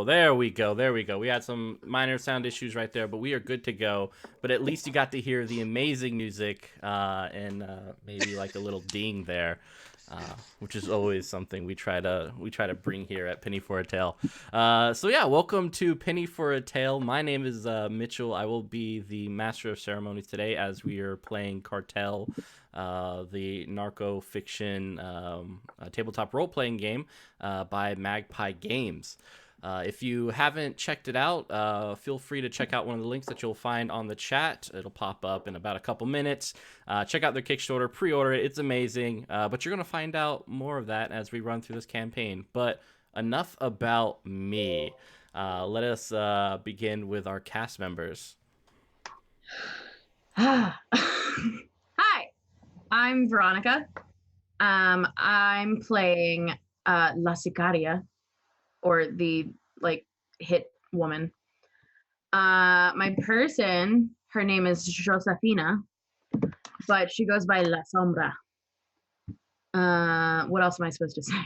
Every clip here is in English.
go. There we go. There we go. We had some minor sound issues right there, but we are good to go. But at least you got to hear the amazing music and maybe like a little ding there, which is always something we try to bring here at Penny for a Tale. So yeah, welcome to Penny for a Tale. My name is Mitchell. I will be the master of ceremonies today as we are playing Cartel, the narco fiction tabletop role-playing game by Magpie Games. If you haven't checked it out, feel free to check out one of the links that you'll find on the chat. It'll pop up in about a couple minutes. Check out their Kickstarter, pre-order it. It's amazing. But you're going to find out more of that as we run through this campaign. But enough about me. Let us begin with our cast members. Hi, I'm Veronica. I'm playing La Sicaria, or the hit woman. My person, her name is Josefina, but she goes by La Sombra. What else am I supposed to say?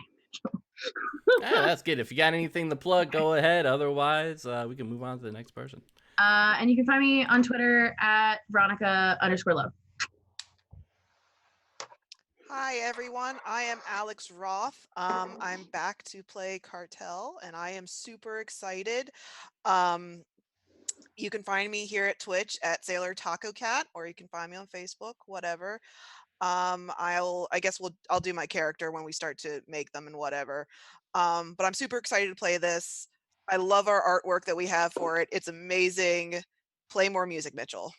Yeah, that's good. If you got anything to plug, go ahead. Otherwise, we can move on to the next person. And you can find me on Twitter at Veronica_Love. Hi everyone, I am Alex Roth. I'm back to play Cartel and I am super excited. You can find me here at Twitch at Sailor Taco Cat, or you can find me on Facebook, whatever. I'll do my character when we start to make them and whatever. But I'm super excited to play this. I love our artwork that we have for it. It's amazing. Play more music, Mitchell.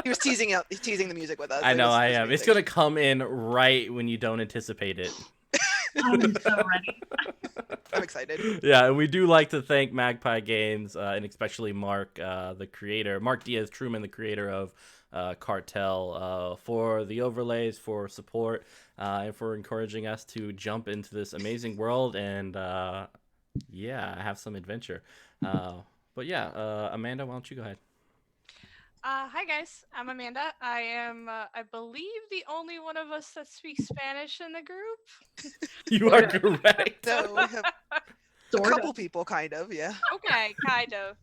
He was teasing the music with us. I know, I am. It's going to come in right when you don't anticipate it. I'm so ready. I'm excited. Yeah, and we do like to thank Magpie Games, and especially Mark, the creator, Mark Diaz Truman, the creator of Cartel, for the overlays, for support, and for encouraging us to jump into this amazing world and, have some adventure. But yeah, Amanda, why don't you go ahead? Hi guys, I'm Amanda. I am, I believe, the only one of us that speaks Spanish in the group. You are correct. So we have a couple people, kind of, yeah. Okay, kind of.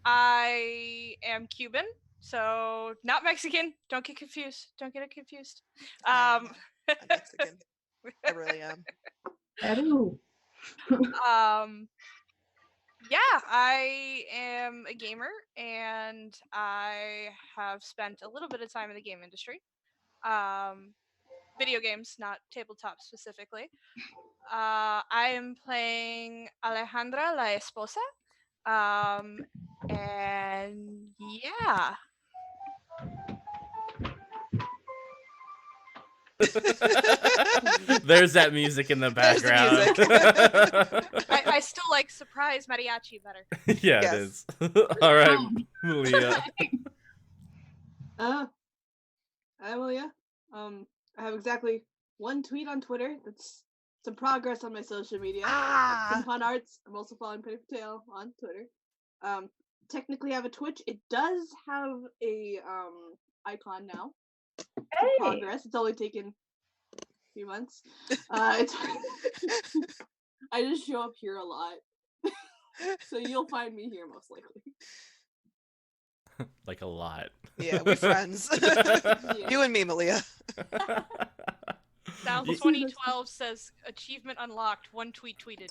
I am Cuban, so not Mexican. Don't get confused. Don't get it confused. I'm Mexican. I really am. Yeah, I am a gamer, and I have spent a little bit of time in the game industry. Video games, not tabletop specifically. I am playing Alejandra la Esposa. And yeah. There's that music in the background. I still like surprise mariachi better. Yeah, yes. It is. All right, Malia. Hi, Malia. I have exactly one tweet on Twitter. That's some progress on my social media. Fun Arts. I'm also following Penny for Tale on Twitter. Technically, I have a Twitch. It does have a icon now. Hey. Progress. It's only taken a few months. I just show up here a lot, so you'll find me here most likely. Like a lot. Yeah, we're friends. You and me, Malia. South 2012 says achievement unlocked. One tweet tweeted.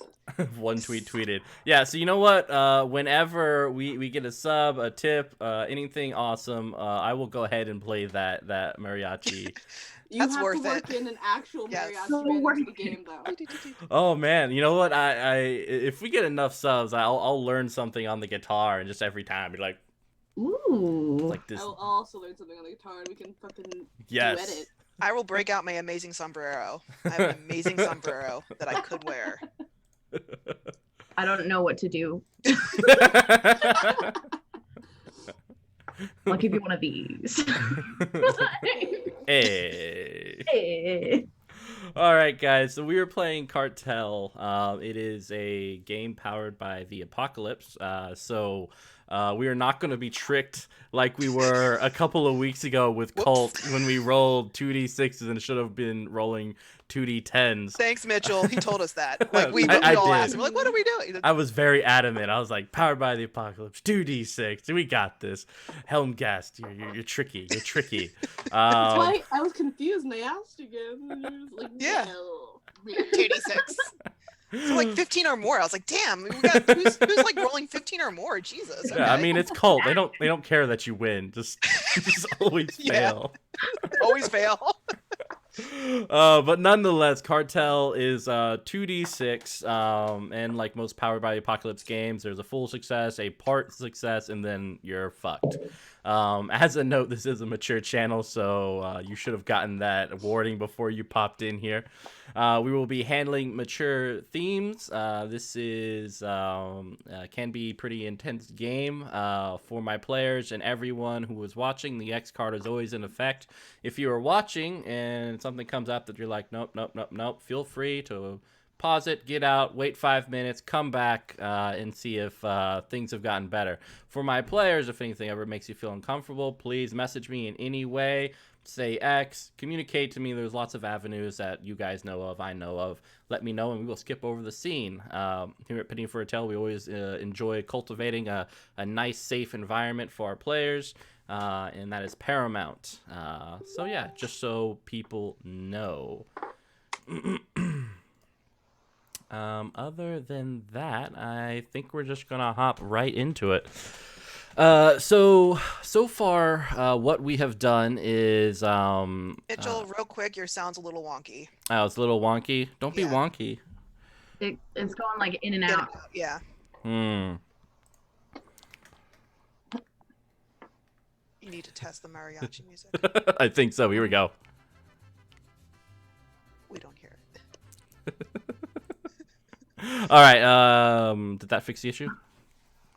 One tweet tweeted. Yeah, so you know what? Whenever we get a sub, a tip, anything awesome, I will go ahead and play that mariachi. That's have worth to work in an actual mariachi into the game, though. Oh man, you know what? I if we get enough subs, I'll learn something on the guitar, and just every time be like, ooh, like this. I'll also learn something on the guitar, and we can fucking duet it. I will break out my amazing sombrero. I have an amazing sombrero that I could wear. I don't know what to do. I'll give you one of these. Hey. All right, guys. So we are playing Cartel. It is a game powered by the Apocalypse. We are not going to be tricked like we were a couple of weeks ago with Cult when we rolled 2d6s and should have been rolling 2d10s. Thanks, Mitchell. He told us that. Like we I all did. asked him, like, what are we doing? I was very adamant. I was like, powered by the apocalypse, 2d6. We got this. Helmgast, you're tricky. You're tricky. That's why I was confused and I asked again. And he was like, Yeah. no. 2d6. So like 15 or more. I was like, damn, we got who's like rolling 15 or more? Jesus. Okay. Yeah, I mean it's cult. They don't care that you win. Just always Yeah. fail. Always fail. But nonetheless, Cartel is 2d6, and like most Powered by the Apocalypse games, there's a full success, a part success, and then you're fucked. As a note, this is a mature channel, so you should have gotten that warning before you popped in here. We will be handling mature themes. This is can be pretty intense game for my players and everyone who is watching. The X card is always in effect. If you are watching and something comes up that you're like, nope, feel free to pause it, get out, wait 5 minutes, come back, and see if things have gotten better. For my players, if anything ever makes you feel uncomfortable, please message me in any way. Say X, communicate to me. There's lots of avenues that you guys know of, I know of. Let me know, and we will skip over the scene. Here at Penny for a Tale, we always enjoy cultivating a nice, safe environment for our players, and that is paramount. So yeah, just so people know. Other than that, I think we're just gonna hop right into it. So far, what we have done is Mitchell, real quick, your sound's a little wonky. Oh, it's a little wonky. Don't be Yeah. wonky. It's going like in and out. Yeah. Hmm. You need to test the mariachi music. I think so. Here we go. We don't hear it. All right. Did that fix the issue?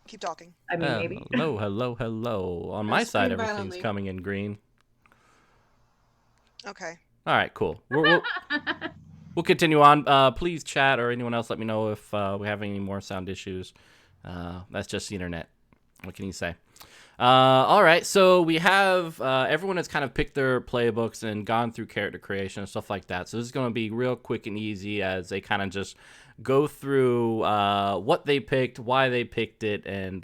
Keep talking. I mean, maybe. Hello. On my side, scream everything's violently. coming in green. Okay. All right, cool. We'll continue on. Please chat or anyone else let me know if we have any more sound issues. That's just the internet. What can you say? All right, so we have everyone has kind of picked their playbooks and gone through character creation and stuff like that. So this is going to be real quick and easy as they kind of just go through what they picked, why they picked it, and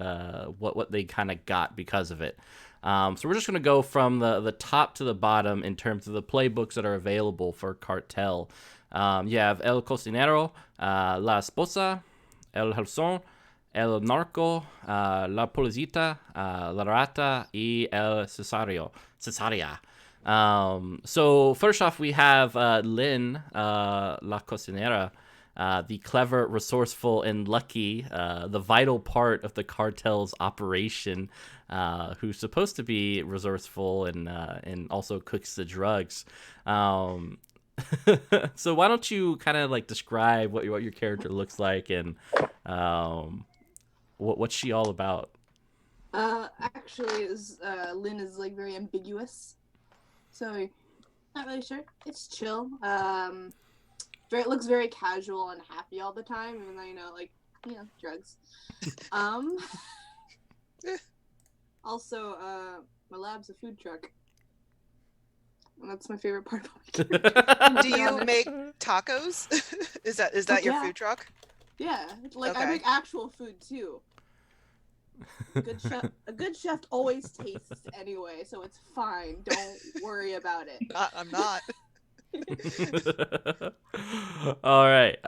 what they kind of got because of it. So we're just going to go from the top to the bottom in terms of the playbooks that are available for Cartel. You have El Cocinero, La Esposa, El Halcón, El Narco, La Policita, La Rata, y El Cesaria. So first off, we have Lynn, La Cocinera, the clever, resourceful, and lucky, the vital part of the cartel's operation, who's supposed to be resourceful and also cooks the drugs. So why don't you kind of like describe what your character looks like and what's she all about? Actually, Lynn is like very ambiguous, so not really sure. It's chill. It looks very casual and happy all the time, even though drugs. Also, my lab's a food truck. And that's my favorite part of my character. Do you make tacos? Is that your yeah. food truck? Yeah, I Okay. make actual food too. A good chef always tastes anyway, so it's fine. Don't worry about it. I'm not. All right.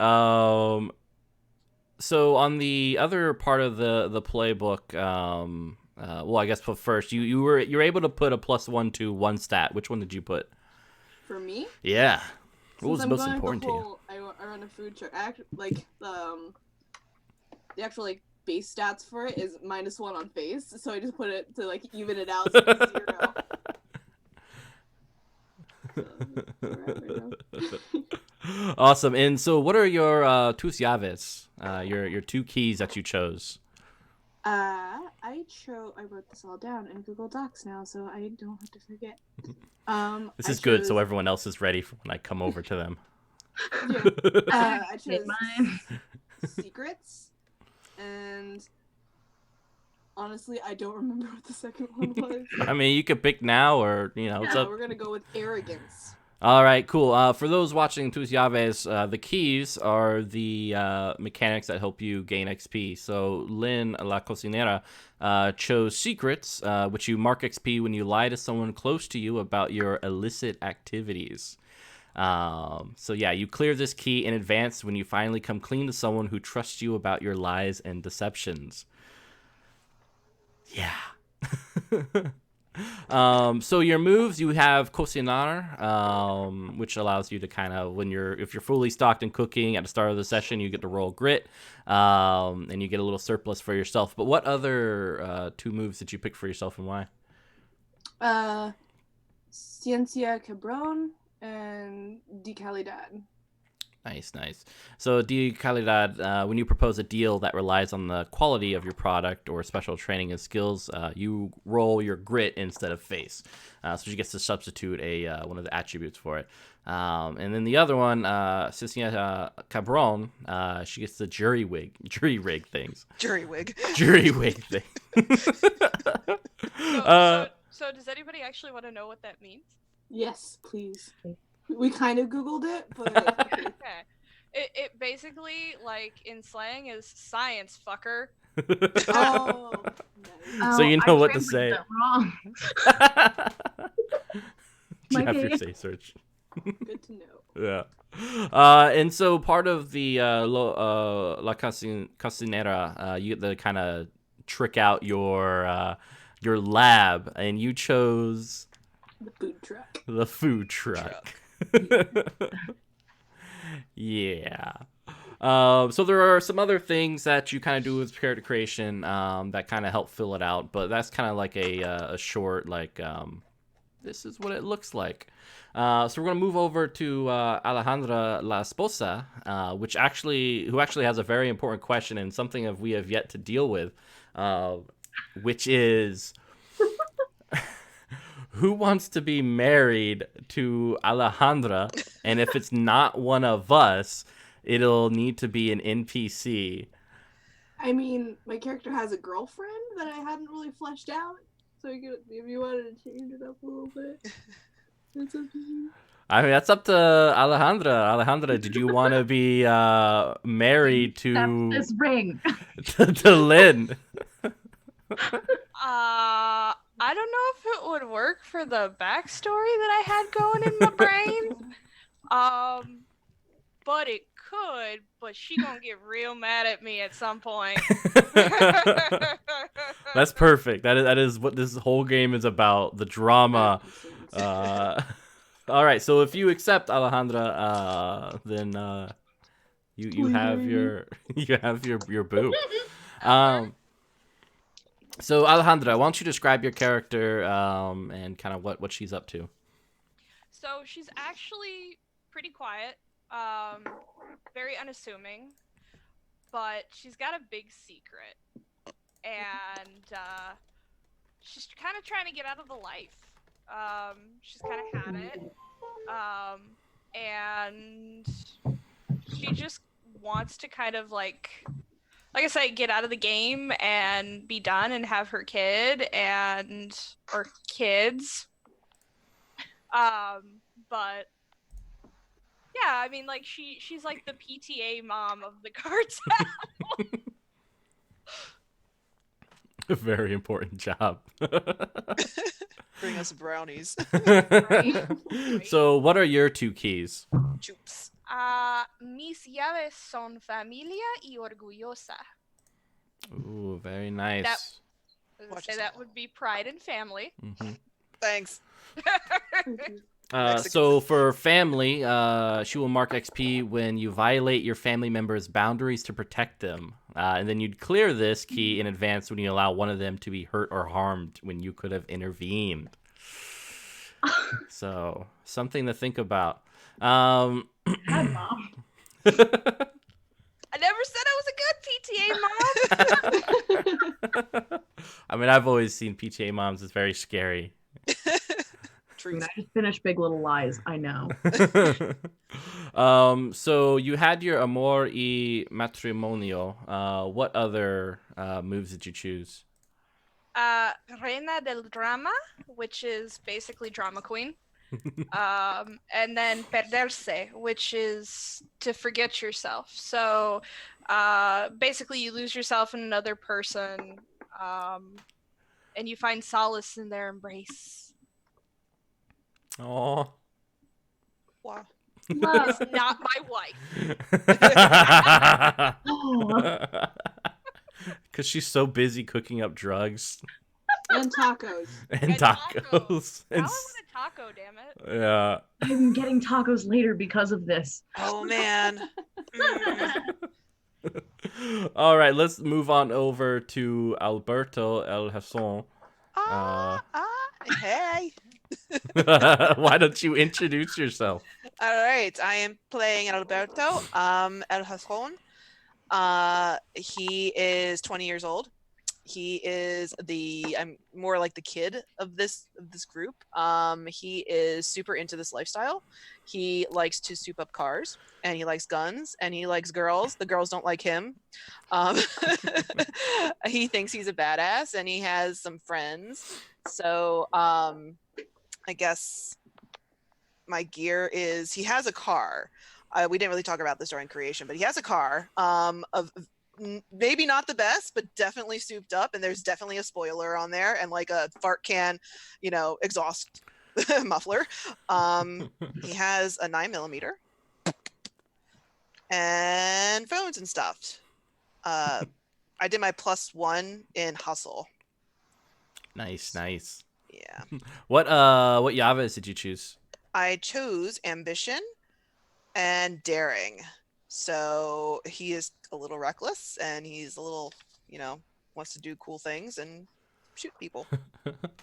So on the other part of the playbook, well, I guess first you were able to put a +1 to one stat. Which one did you put? For me? Yeah. What was Since I'm most going important the to you? whole, I run a food truck. The actual base stats for it is -1 on face, so I just put it to even it out, so it's 0. Awesome. And so, what are your tus llaves? Your two keys that you chose. I wrote this all down in Google Docs now, so I don't have to forget. This is good, so everyone else is ready for when I come over to them. Yeah. I Hit chose mine. secrets, and honestly, I don't remember what the second one was. I mean, you could pick now, or it's up. We're gonna go with arrogance. All right, cool. For those watching Tus Llaves, the keys are the mechanics that help you gain XP. So Lynn, La Cocinera, chose secrets, which you mark XP when you lie to someone close to you about your illicit activities. So yeah, you clear this key in advance when you finally come clean to someone who trusts you about your lies and deceptions. Yeah. So your moves, you have Cocinar, which allows you to kind of, if you're fully stocked in cooking at the start of the session, you get to roll grit, and you get a little surplus for yourself. But what other 2 moves did you pick for yourself and why? Ciencia Cabron and De Calidad. Nice. So, de calidad, when you propose a deal that relies on the quality of your product or special training and skills, you roll your grit instead of face. So she gets to substitute one of the attributes for it. And then the other one, Cecilia Cabron, she gets the jury rig things. Jury wig. Jury wig thing. So does anybody actually want to know what that means? Yes, please. We kind of Googled it, but Okay. It basically, like, in slang is science, fucker. oh, nice. So you know I what to translated say. that wrong. Do you My have your bad. say search? Good to know. Yeah. And so part of the La Cocinera, you get to kind of trick out your lab, and you chose The food truck. the food truck. Yeah. So there are some other things that you kind of do with character creation that kind of help fill it out, but that's kind of like a short, like, this is what it looks like. So we're gonna move over to Alejandra La Esposa, who actually has a very important question and something that we have yet to deal with, which is who wants to be married to Alejandra, and if it's not one of us, it'll need to be an NPC. I mean, my character has a girlfriend that I hadn't really fleshed out, so if you wanted to change it up a little bit, it's up to you. I mean, that's up to Alejandra. Alejandra, did you want to be married to This ring. to Lynn? I don't know if it would work for the backstory that I had going in my brain. But it could, but she gonna get real mad at me at some point. That's perfect. That is what this whole game is about. The drama. All right. So if you accept Alejandra, then you have your boo. So Alejandra, why don't you describe your character and kind of what she's up to? So she's actually pretty quiet, very unassuming, but she's got a big secret, and she's kind of trying to get out of the life. She's kind of had it, and she just wants to kind of like I said, get out of the game and be done and have her kid or kids. But yeah, I mean, like she's like the PTA mom of the cartel. A very important job. Bring us brownies. So, what are your 2 keys? Choops. Mis llaves son familia y orgullosa. Ooh, very nice. That would be pride and family. Mm-hmm. Thanks. So for family, she will mark XP when you violate your family members' boundaries to protect them. And then you'd clear this key in advance when you allow one of them to be hurt or harmed when you could have intervened. So, something to think about. Mom. I never said I was a good PTA mom. I mean, I've always seen PTA moms as very scary. I just finished Big Little Lies. I know. So you had your amor y matrimonio. What other moves did you choose? Reina del Drama, which is basically drama queen. And then perderse, which is to forget yourself. So basically, you lose yourself in another person, and you find solace in their embrace. Oh. Wow. Love. It's not my wife. Oh, Because she's so busy cooking up drugs And tacos. and And tacos. Now I And want a taco, damn it. yeah. I'm getting tacos later because of this. Oh man. All right, let's move on over to Alberto El Hasson. Hey. Why don't you introduce yourself? All right, I am playing Alberto El Hasson. He is 20 years old. He is I'm more like the kid of this group. He is super into this lifestyle. He likes to soup up cars, and he likes guns, and he likes girls. The girls don't like him. He thinks he's a badass, and he has some friends. So I guess my gear is he has a car. We didn't really talk about this during creation, but he has a car of maybe not the best, but definitely souped up, and there's definitely a spoiler on there and like a fart can, exhaust muffler. He has a 9mm and phones and stuff. I did my +1 in hustle. Nice. Yeah. What Yavis did you choose? I chose ambition and daring. So he is a little reckless, and he's a little, wants to do cool things and shoot people.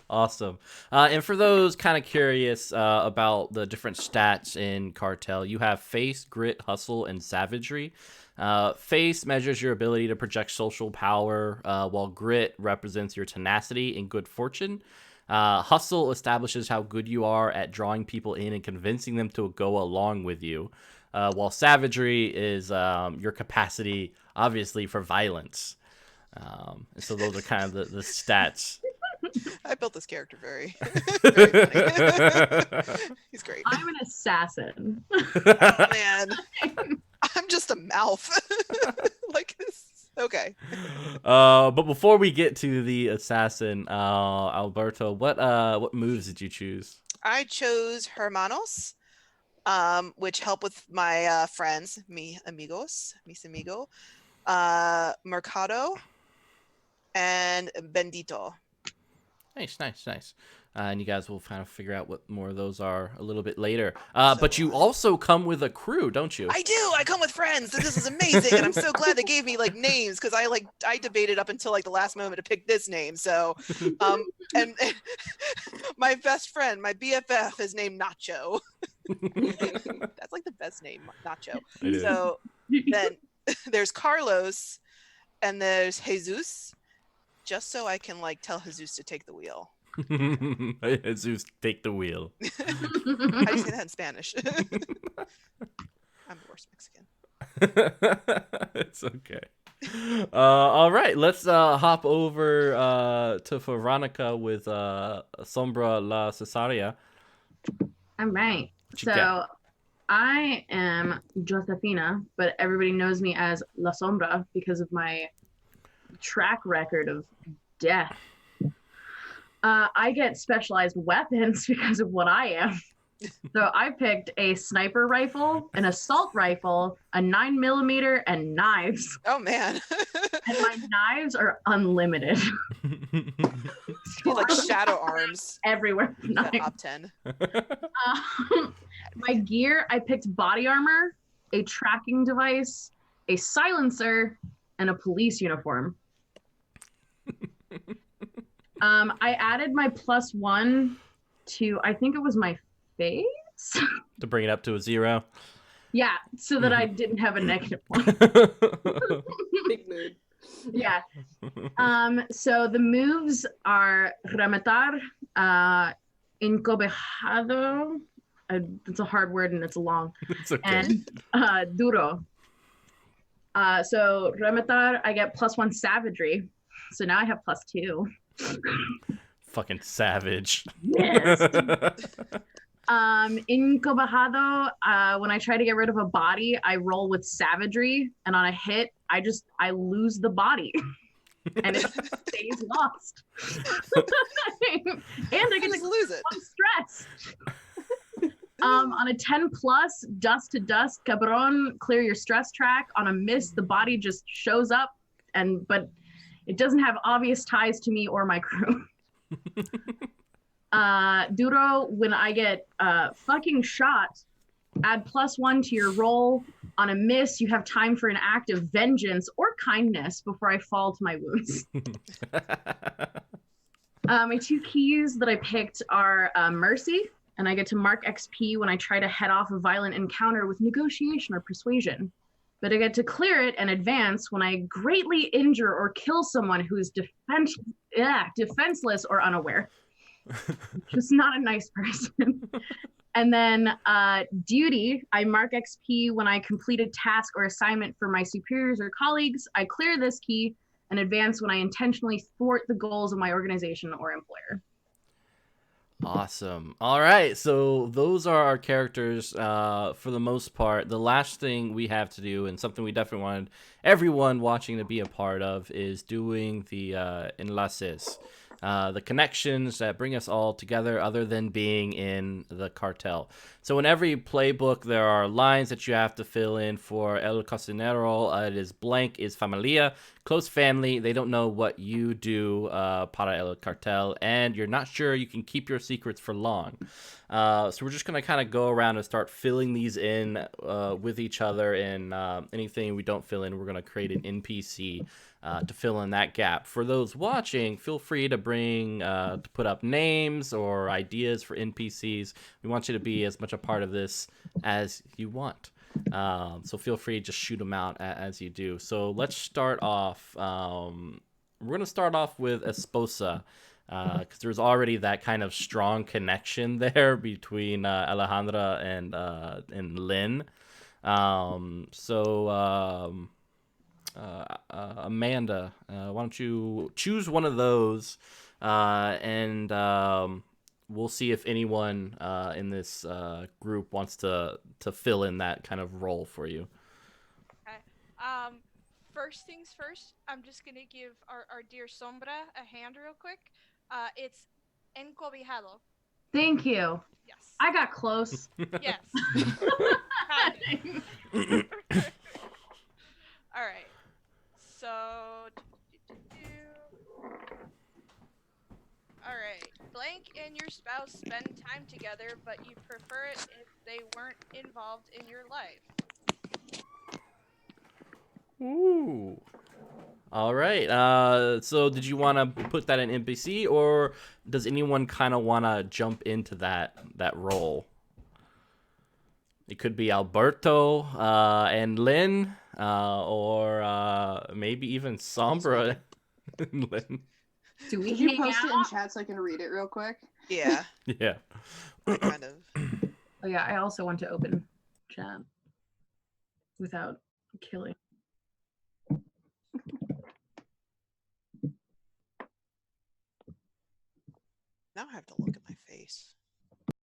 Awesome. And for those kind of curious about the different stats in Cartel, you have face, grit, hustle, and savagery. Face measures your ability to project social power, while grit represents your tenacity and good fortune. Hustle establishes how good you are at drawing people in and convincing them to go along with you. While savagery is your capacity, obviously, for violence. So those are kind of the stats. I built this character very, very funny. He's great. I'm an assassin. Oh, man. I'm just a mouth. Like this. Okay. But before we get to the assassin, Alberto, what moves did you choose? I chose Hermanos, which help with my friends, mis amigo, Mercado, and Bendito. Nice. And you guys will kind of figure out what more of those are a little bit later. But you also come with a crew, don't you? I do. I come with friends. This is amazing, and I'm so glad they gave me like names, because I debated up until like the last moment to pick this name. So, and my best friend, my BFF, is named Nacho. That's like the best name, Nacho. It is. So then there's Carlos, and there's Jesus, just so I can like tell Jesus to take the wheel. Jesus, take the wheel. How do you say that in Spanish? I'm the worst Mexican. It's okay. All right, let's hop over to Veronica with Sombra La Cesaria. All right. What you So got? I am Josefina, but everybody knows me as La Sombra because of my track record of death. I get specialized weapons because of what I am. So I picked a sniper rifle, an assault rifle, a 9mm, and knives. Oh man. And my knives are unlimited. He's like shadow arms. Everywhere. Knives. Top 10. My gear, I picked body armor, a tracking device, a silencer, and a police uniform. I added my +1 to, I think it was my face. To bring it up to a 0. Yeah, so that I didn't have a -1. Big mood. Yeah. So the moves are rematar, encobejado. It's a hard word and it's long. It's okay. And duro. So rematar, I get +1 savagery. So now I have +2. Fucking savage. Yes. Incobajado, when I try to get rid of a body, I roll with savagery, and on a hit, I lose the body. And it stays lost. And I get to lose it. Stress. On a 10 plus, dust to dust, cabron, clear your stress track. On a miss, the body just shows up, but it doesn't have obvious ties to me or my crew. Duro, when I get fucking shot, add +1 to your roll. On a miss, you have time for an act of vengeance or kindness before I fall to my wounds. My 2 keys that I picked are Mercy, and I get to mark XP when I try to head off a violent encounter with negotiation or persuasion. But I get to clear it and advance when I greatly injure or kill someone who is defenseless or unaware. Just not a nice person. And then duty, I mark XP when I complete a task or assignment for my superiors or colleagues. I clear this key and advance when I intentionally thwart the goals of my organization or employer. Awesome. All right, so those are our characters for the most part. The last thing we have to do, and something we definitely wanted everyone watching to be a part of, is doing the enlaces. The connections that bring us all together other than being in the cartel. So in every playbook, there are lines that you have to fill in. For El Cocinero, it is blank is familia, close family. They don't know what you do para el cartel, and you're not sure you can keep your secrets for long. So we're just going to kind of go around and start filling these in with each other, and anything we don't fill in, we're going to create an NPC to fill in that gap. For those watching, feel free to put up names or ideas for NPCs. We want you to be as much a part of this as you want. So feel free to just shoot them out as you do. So let's start off. We're going to start off with Esposa, because there's already that kind of strong connection there between Alejandra and Lynn. Amanda, why don't you choose one of those, and we'll see if anyone in this group wants to fill in that kind of role for you. Okay. First things first, I'm just gonna give our dear Sombra a hand real quick. It's encobijado. Thank you. Yes. I got close. Yes. All right. So. All right. Blank and your spouse spend time together, but you prefer it if they weren't involved in your life. Ooh. All right. So did you want to put that in NPC, or does anyone kind of want to jump into that role? It could be Alberto and Lynn, or maybe even Sombra and Lynn. Do we Could you hang post it in out? chat so I can read it real quick? Yeah, Yeah. kind of. Oh yeah, I also want to open chat without killing. Now I have to look at my face.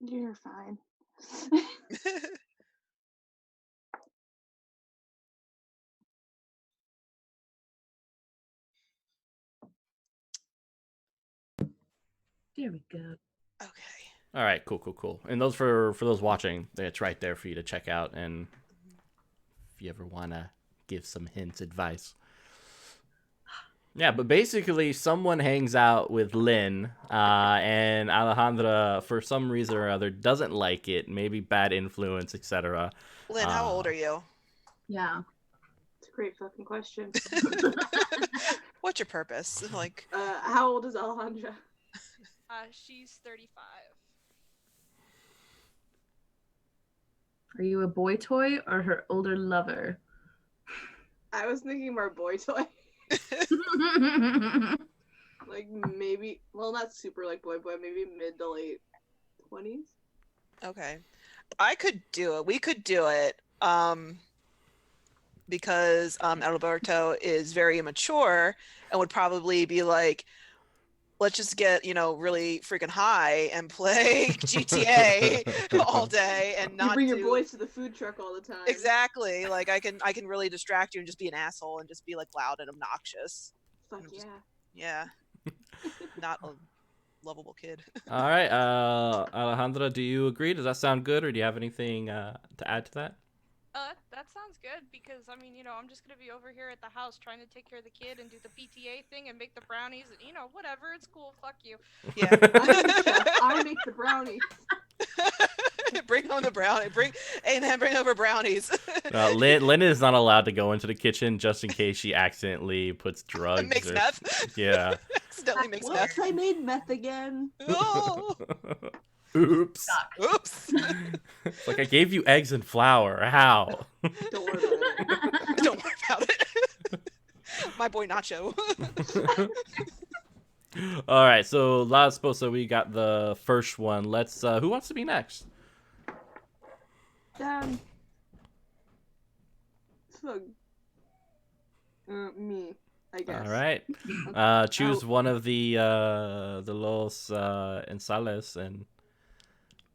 You're fine. There we go. Okay. All right. Cool. And those for those watching, it's right there for you to check out, and if you ever want to give some hints, advice. Yeah, but basically, someone hangs out with Lynn, and Alejandra, for some reason or other, doesn't like it. Maybe bad influence, etc. Lynn, how old are you? Yeah. It's a great fucking question. What's your purpose? Like, How old is Alejandra? She's 35. Are you a boy toy or her older lover? I was thinking more boy toy. Like maybe, well, not super like boy, maybe mid to late 20s. okay. I could do it. We could do it. Because Alberto is very immature and would probably be like, let's just get, really freaking high and play GTA all day and You not bring your do boys to the food truck all the time. exactly. Like I can really distract you and just be an asshole and just be like loud and obnoxious. Fuck I'm yeah. just- Yeah. Not a lovable kid. All right, Alejandra, do you agree? Does that sound good, or do you have anything to add to that? That sounds good because I mean, I'm just gonna be over here at the house trying to take care of the kid and do the PTA thing and make the brownies and whatever. It's cool. Fuck you. Yeah. I'm the chef. I make the brownies. Bring home the brownie. Bring over brownies. Lynn is not allowed to go into the kitchen just in case she accidentally puts drugs. Makes or... meth. Yeah. Accidentally makes meth. Whoops, I made meth again. Oh, Oops. oops. It's like I gave you eggs and flour. How? Don't worry about it. Don't worry about it. My boy Nacho. All right, so last so we got the first one. Let's. Who wants to be next? Fuck. Me, I guess. All right. Choose one of the los ensales and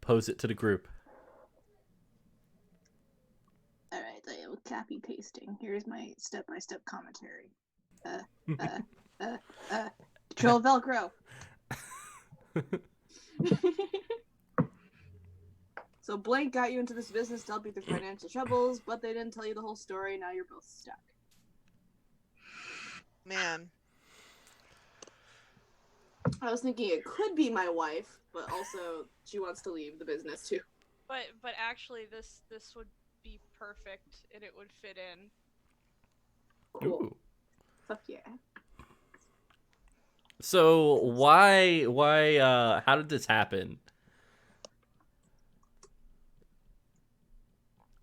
pose it to the group. All right, I am copy pasting. Here's my step-by-step commentary. Control Velcro. So Blank got you into this business to help you through financial troubles, but they didn't tell you the whole story. Now you're both stuck. Man. I was thinking it could be my wife, but also she wants to leave the business too. But actually, this would be perfect and it would fit in. Cool. Ooh. Fuck yeah. So why how did this happen?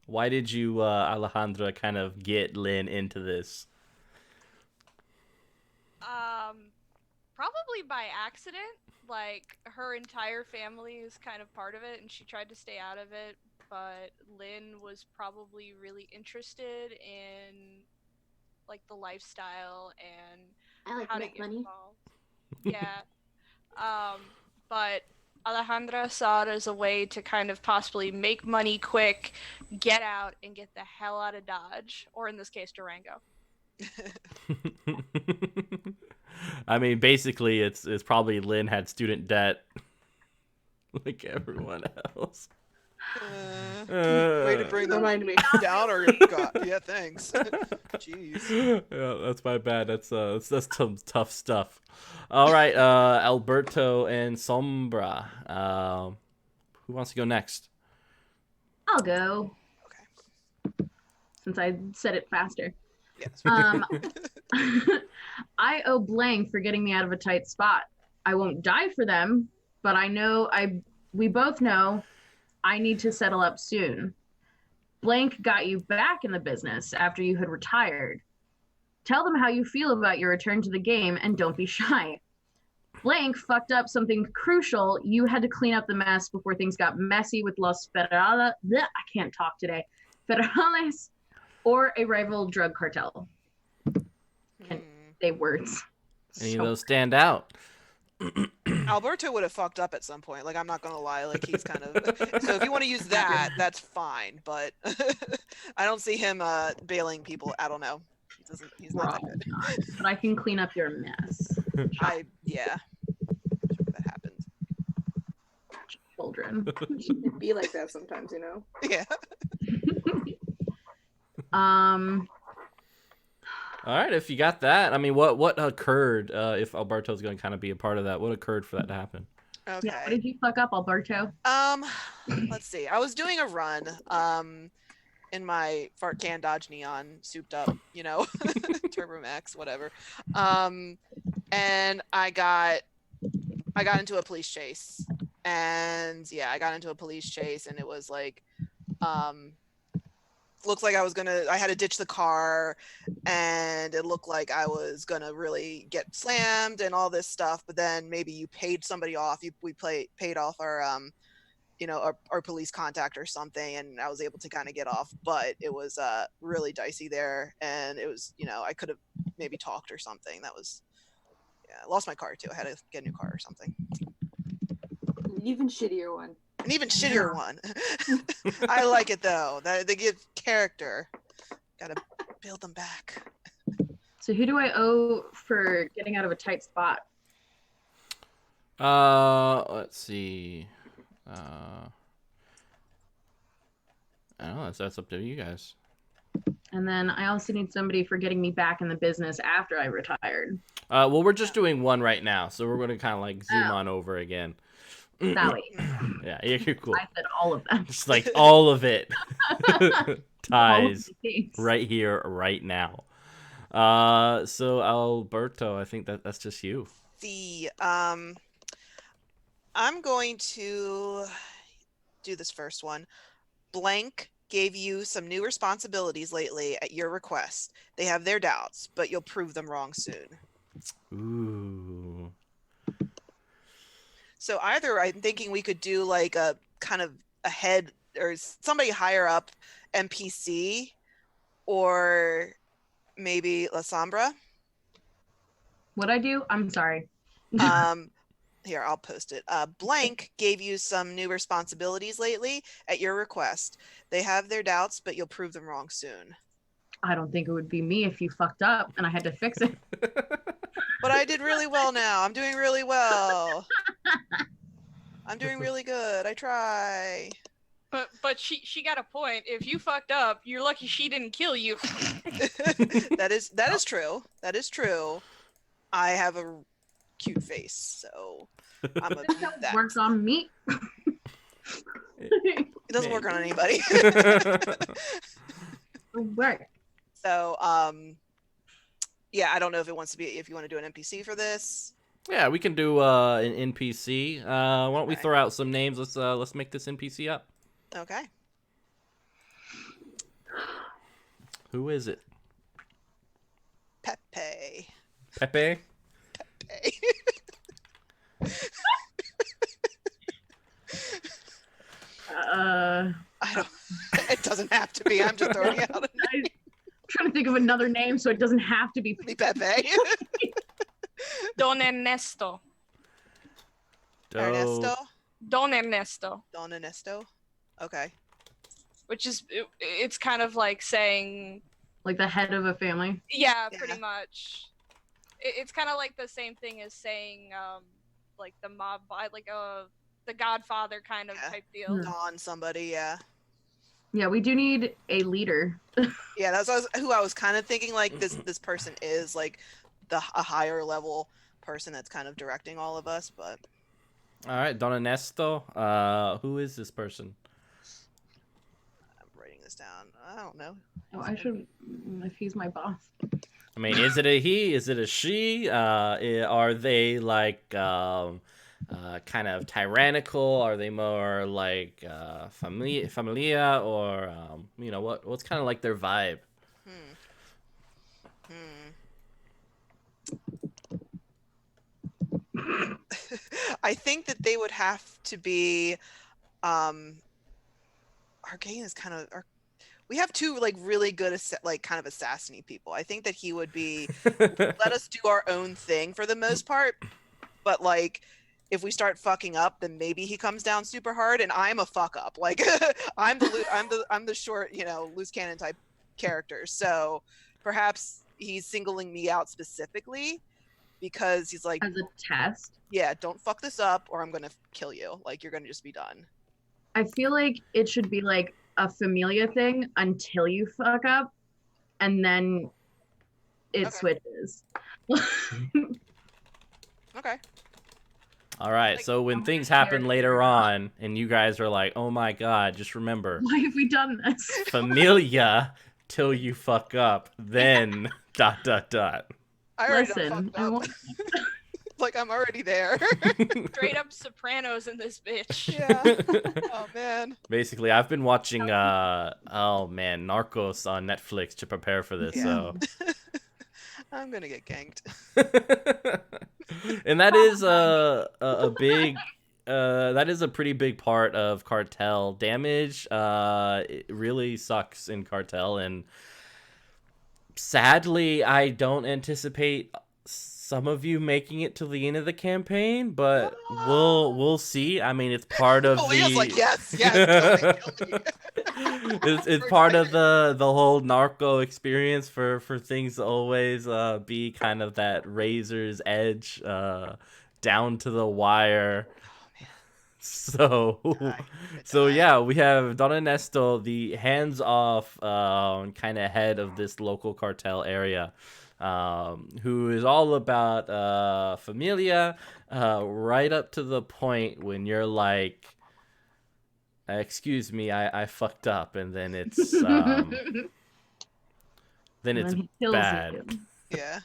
Why did you Alejandra kind of get Lynn into this? Probably by accident. Like, her entire family is kind of part of it, and she tried to stay out of it, but Lynn was probably really interested in, like, the lifestyle and I like how to make get money. involved. Yeah. But Alejandra saw it as a way to kind of possibly make money quick, get out, and get the hell out of Dodge, or in this case, Durango. I mean, basically, it's probably Lynn had student debt, like everyone else. Way to bring them Remind me. down, or God, yeah, thanks. Jeez. Yeah, that's my bad. That's some tough stuff. All right, Alberto and Sombra. Who wants to go next? I'll go. Okay. Since I said it faster. Yes. I owe Blank for getting me out of a tight spot. I won't die for them, but we both know I need to settle up soon. Blank got you back in the business after you had retired. Tell them how you feel about your return to the game and don't be shy. Blank fucked up something crucial. You had to clean up the mess before things got messy with Los Federales. I can't talk today. Federales or a rival drug cartel. Can't say words. Any of those stand out? Alberto would have fucked up at some point. Like, I'm not gonna lie. Like, he's kind of. So if you want to use that, that's fine. But I don't see him bailing people. I don't know. He's not that good. But I can clean up your mess. Yeah. That happens. Children. It'd be like that sometimes, you know? Yeah. All right, if you got that, I mean, what occurred? If Alberto's going to kind of be a part of that, what occurred for that to happen? Okay. Yeah, what did you fuck up, Alberto? Let's see. I was doing a run, in my fart can Dodge Neon, souped up, Turbo Max, whatever. And I got into a police chase, and yeah, I got into a police chase, and it was like, looks like I had to ditch the car, and it looked like I was gonna really get slammed and all this stuff, but then maybe you paid somebody off. We paid off our our police contact or something, and I was able to kind of get off, but it was really dicey there, and it was, I could have maybe talked or something. That was, Yeah, I lost my car too. I had to get a new car or something. An even shittier one. An even shittier one. I like it though. They give character. Gotta build them back. So who do I owe for getting out of a tight spot? Let's see. I don't know. That's up to you guys. And then I also need somebody for getting me back in the business after I retired. Well, we're just doing one right now, so we're gonna kind of like zoom on over again. Sally. Yeah, you're cool. I said all of them. Just like all of it All ties of the things. right here, right now. So Alberto, I think that's just you. I'm going to do this first one. Blank gave you some new responsibilities lately at your request. They have their doubts, but you'll prove them wrong soon. Ooh. So either I'm thinking we could do like a kind of a head or somebody higher up NPC, or maybe La Sombra. What'd I do? I'm sorry. Here, I'll post it. Blank gave you some new responsibilities lately at your request. They have their doubts, but you'll prove them wrong soon. I don't think it would be me if you fucked up and I had to fix it. But I did really well now. I'm doing really well. I'm doing really good. I try. But she got a point. If you fucked up, you're lucky she didn't kill you. That is true. That is true. I have a cute face, so I'm a that. Works on me. It doesn't work on anybody. Work. So yeah, I don't know if you want to do an NPC for this. Yeah, we can do an NPC. Why don't we throw out some names? Let's make this NPC up. Okay. Who is it? Pepe. Pepe? Pepe. I don't. It doesn't have to be. I'm just throwing it out. I'm trying to think of another name so it doesn't have to be Pepe. Don Ernesto. Ernesto. Don Ernesto. Don Ernesto. Okay. Which is it's kind of like saying like the head of a family. Yeah, pretty much. It's kind of like the same thing as saying like the mob, like the Godfather kind of type deal. Don somebody, yeah. Yeah, we do need a leader. Yeah, that's who I was kind of thinking. Like this person is like a higher level person that's kind of directing all of us. But all right, Don Ernesto. Who is this person? I'm writing this down. I don't know. Oh, I should if he's my boss. I mean, is it a he? Is it a she? Are they like kind of tyrannical? Are they more like familia, or you know what's kind of like their vibe? I think that they would have to be. Arcane is kind of. We have two like really good like kind of assassiny people. I think that he would be let us do our own thing for the most part, but like if we start fucking up, then maybe he comes down super hard, and I'm a fuck up. Like I'm the short, loose cannon type character. So perhaps he's singling me out specifically because he's like as a test. Yeah, don't fuck this up, or I'm gonna kill you. Like you're gonna just be done. I feel like it should be like a familia thing until you fuck up, and then it switches. Okay. All right, so when things happen later on, and you guys are like, "Oh my god," just remember, why have we done this? Familia till you fuck up, then ... I already Listen, I won't... like I'm already there. Straight up Sopranos in this bitch. Yeah. Oh man. Basically, I've been watching Narcos on Netflix to prepare for this. So I'm gonna get ganked. And that is a big that is a pretty big part of Cartel. Damage it really sucks in Cartel, and sadly I don't anticipate some of you making it to the end of the campaign, but we'll see. I mean, it's part of Leah's the like, yes, kill me. it's part of the whole narco experience for things to always be kind of that razor's edge, down to the wire. So, yeah, we have Don Ernesto, the hands-off kind of head of this local cartel area, who is all about familia, right up to the point when you're like, excuse me, I fucked up, and then it's then it's he kills bad. you. Yeah.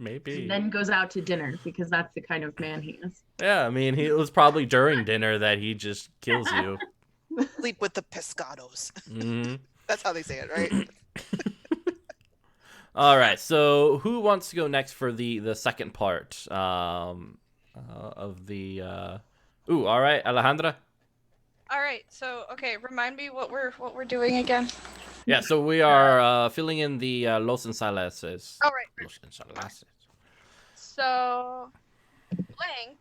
Maybe. And then goes out to dinner because that's the kind of man he is. Yeah, I mean, it was probably during dinner that he just kills you. Sleep with the pescados. Hmm. That's how they say it, right? All right, so who wants to go next for the second part of the? Ooh, all right, Alejandra. All right. So okay, remind me what we're doing again. Yeah, so we are filling in the Los Ensalaces. All right. Los Ensalaces. So, blank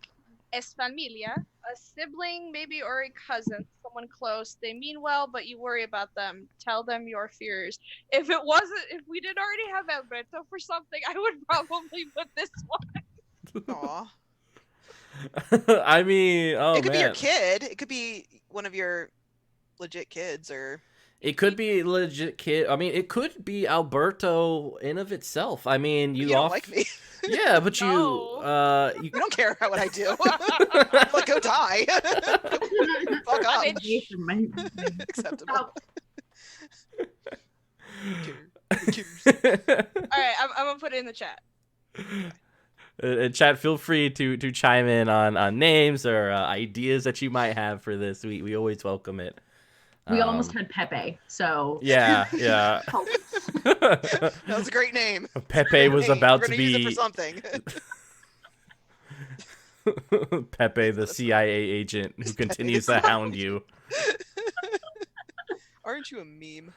es familia, a sibling maybe or a cousin, someone close. They mean well, but you worry about them. Tell them your fears. If we didn't already have Alberto for something, I would probably put this one. Aw. I mean, It could be your man. kid. It could be one of your legit kids, or It could be legit kid. I mean, it could be Alberto in of itself. I mean, you don't like me. Yeah, but No. you You don't care what I do. Like, go die. Fuck up. Acceptable. Cheers. All right, I'm gonna put it in the chat. Chat, feel free to chime in on names or ideas that you might have for this. We always welcome it. We almost had Pepe, so Yeah. That was a great name. Pepe was Hey, about we're to gonna use it be for something. Pepe, the CIA agent who continues to hound you. Aren't you a meme?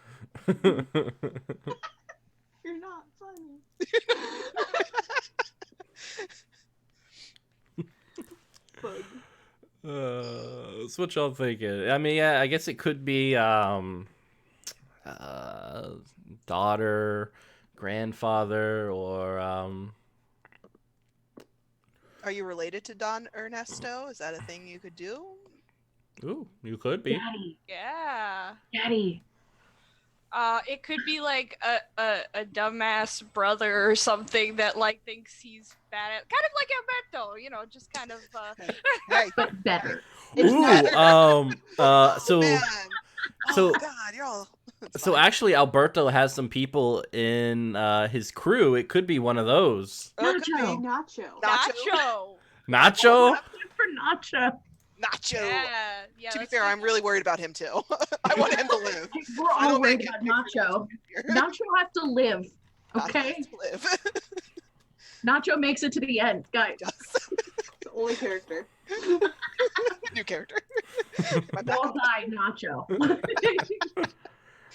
You're not funny. Bug. That's what y'all thinking. I mean, yeah, I guess it could be daughter, grandfather, or Are you related to Don Ernesto? Is that a thing you could do? ooh, you could be. Yeah. Daddy. It could be like a dumbass brother or something that like thinks he's bad at, kind of like Alberto, just kind of. Hey, But better. Ooh, so man. Oh so- God, you're all. It's so fine. actually, Alberto has some people in his crew. It could be one of those. Oh, it could be Nacho. Nacho. Nacho. For Nacho. Nacho. Yeah. To be let's fair, do I'm that. really worried about him too. I want him to live. We're I all don't worried make about it. Nacho. Nacho has to live. Nacho Okay? has to live. Nacho makes it to the end, guys. The only character. New character. My We'll backup. die, Nacho.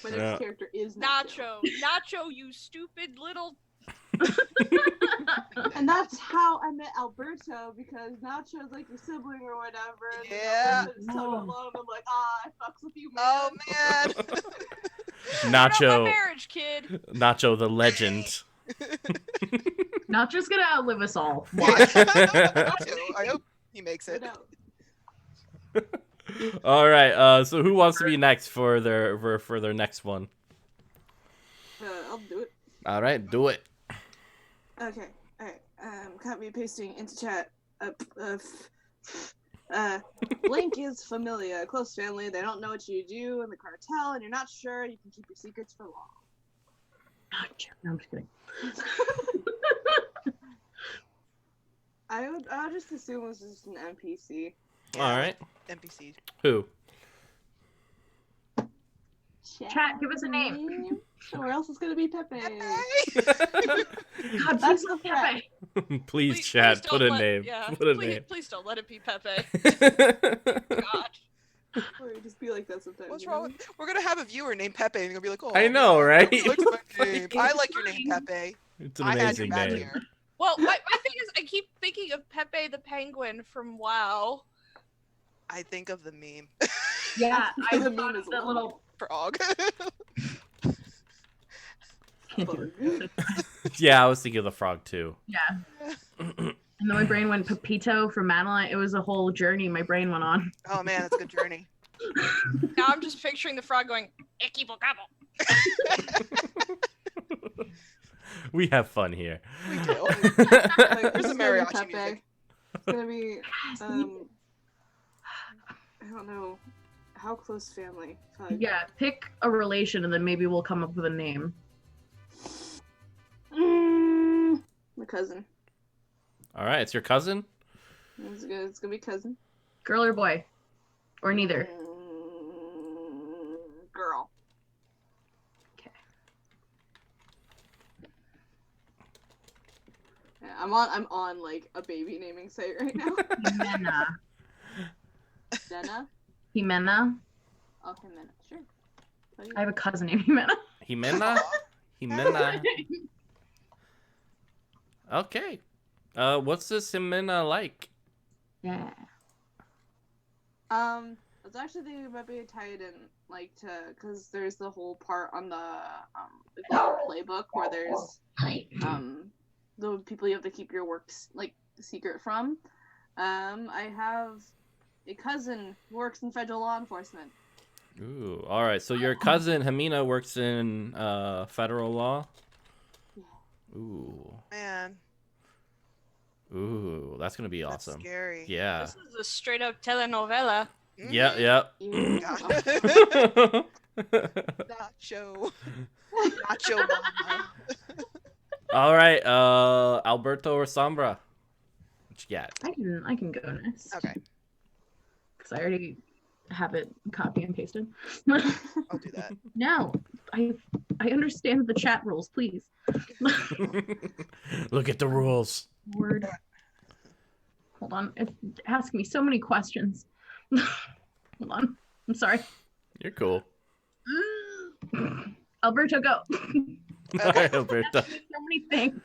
My next Yeah. character is Nacho. Nacho, you stupid little. And that's how I met Alberto, because Nacho's like your sibling or whatever. And then Yeah. Alberto's so alone. I'm like, I fucks with you, man. Oh man. Turn off my Nacho. marriage, kid. Nacho, the legend. Nacho's gonna outlive us all. I hope he makes it. No. All right. So who wants to be next for their next one? I'll do it. All right, do it. Okay. Alright. Copy pasting into chat. Link is familiar, close family. They don't know what you do in the cartel, and you're not sure you can keep your secrets for long. Nacho. No, I'm just kidding. I would just assume it was just an NPC. All right. NPC. Who? Chat, give us a name. Or else it's gonna be Pepe. God, That's please the Pepe. Please, chat. don't Put a let- name. Yeah, Put a please, name. please don't let it be Pepe. God. Or it just be like that sometimes. What's you wrong know? with? We're gonna have a viewer named Pepe, and you're gonna be like, oh. I know, right? He likes my name. I like your name, Pepe. It's an I had your amazing back name. here. Well, my thing is, I keep thinking of Pepe the Penguin from WoW. I think of the meme. Yeah, I The thought meme of is that long. little. Frog. Can't do it. Yeah, I was thinking of the frog too. Yeah. And then my brain went Pepito from Madeline. It was a whole journey my brain went on. Oh man, that's a good journey. Now I'm just picturing the frog going, "Equipo cabo." We have fun here. We do. Like, There's this the is gonna be mariachi Pepe. music. It's gonna be Yes, I don't know how close family. Fuck. Yeah, pick a relation and then maybe we'll come up with a name. My cousin. All right, it's your cousin. It's gonna be cousin. Girl or boy? Or neither? Girl. Okay. Yeah, I'm on like a baby naming site right now. Jimena. Jenna. Jimena. Oh, Jimena. Sure. Oh, yeah. I have a cousin named Jimena. Jimena. Jimena. Okay. What's this Jimena like? Yeah. I was actually thinking about being tied in, like, because there's the whole part on the playbook where there's the people you have to keep your works like secret from. I have a cousin who works in federal law enforcement. Ooh. All right. So your cousin Jimena works in federal law. Yeah. Ooh. Man, Ooh. That's gonna be that's awesome. scary. Yeah. This is a straight up telenovela. Mhm. Yeah. Yeah. God. Nacho. Nacho mama. All right. Alberto or Sombra? What you got? I can go next. Okay, Because I already have it copy and pasted. I'll do that. No, I understand the chat rules, please. Look at the rules. Word. Hold on. It's asking me so many questions. Hold on. I'm sorry. You're cool. Alberto, go. All right, Alberto. So many things.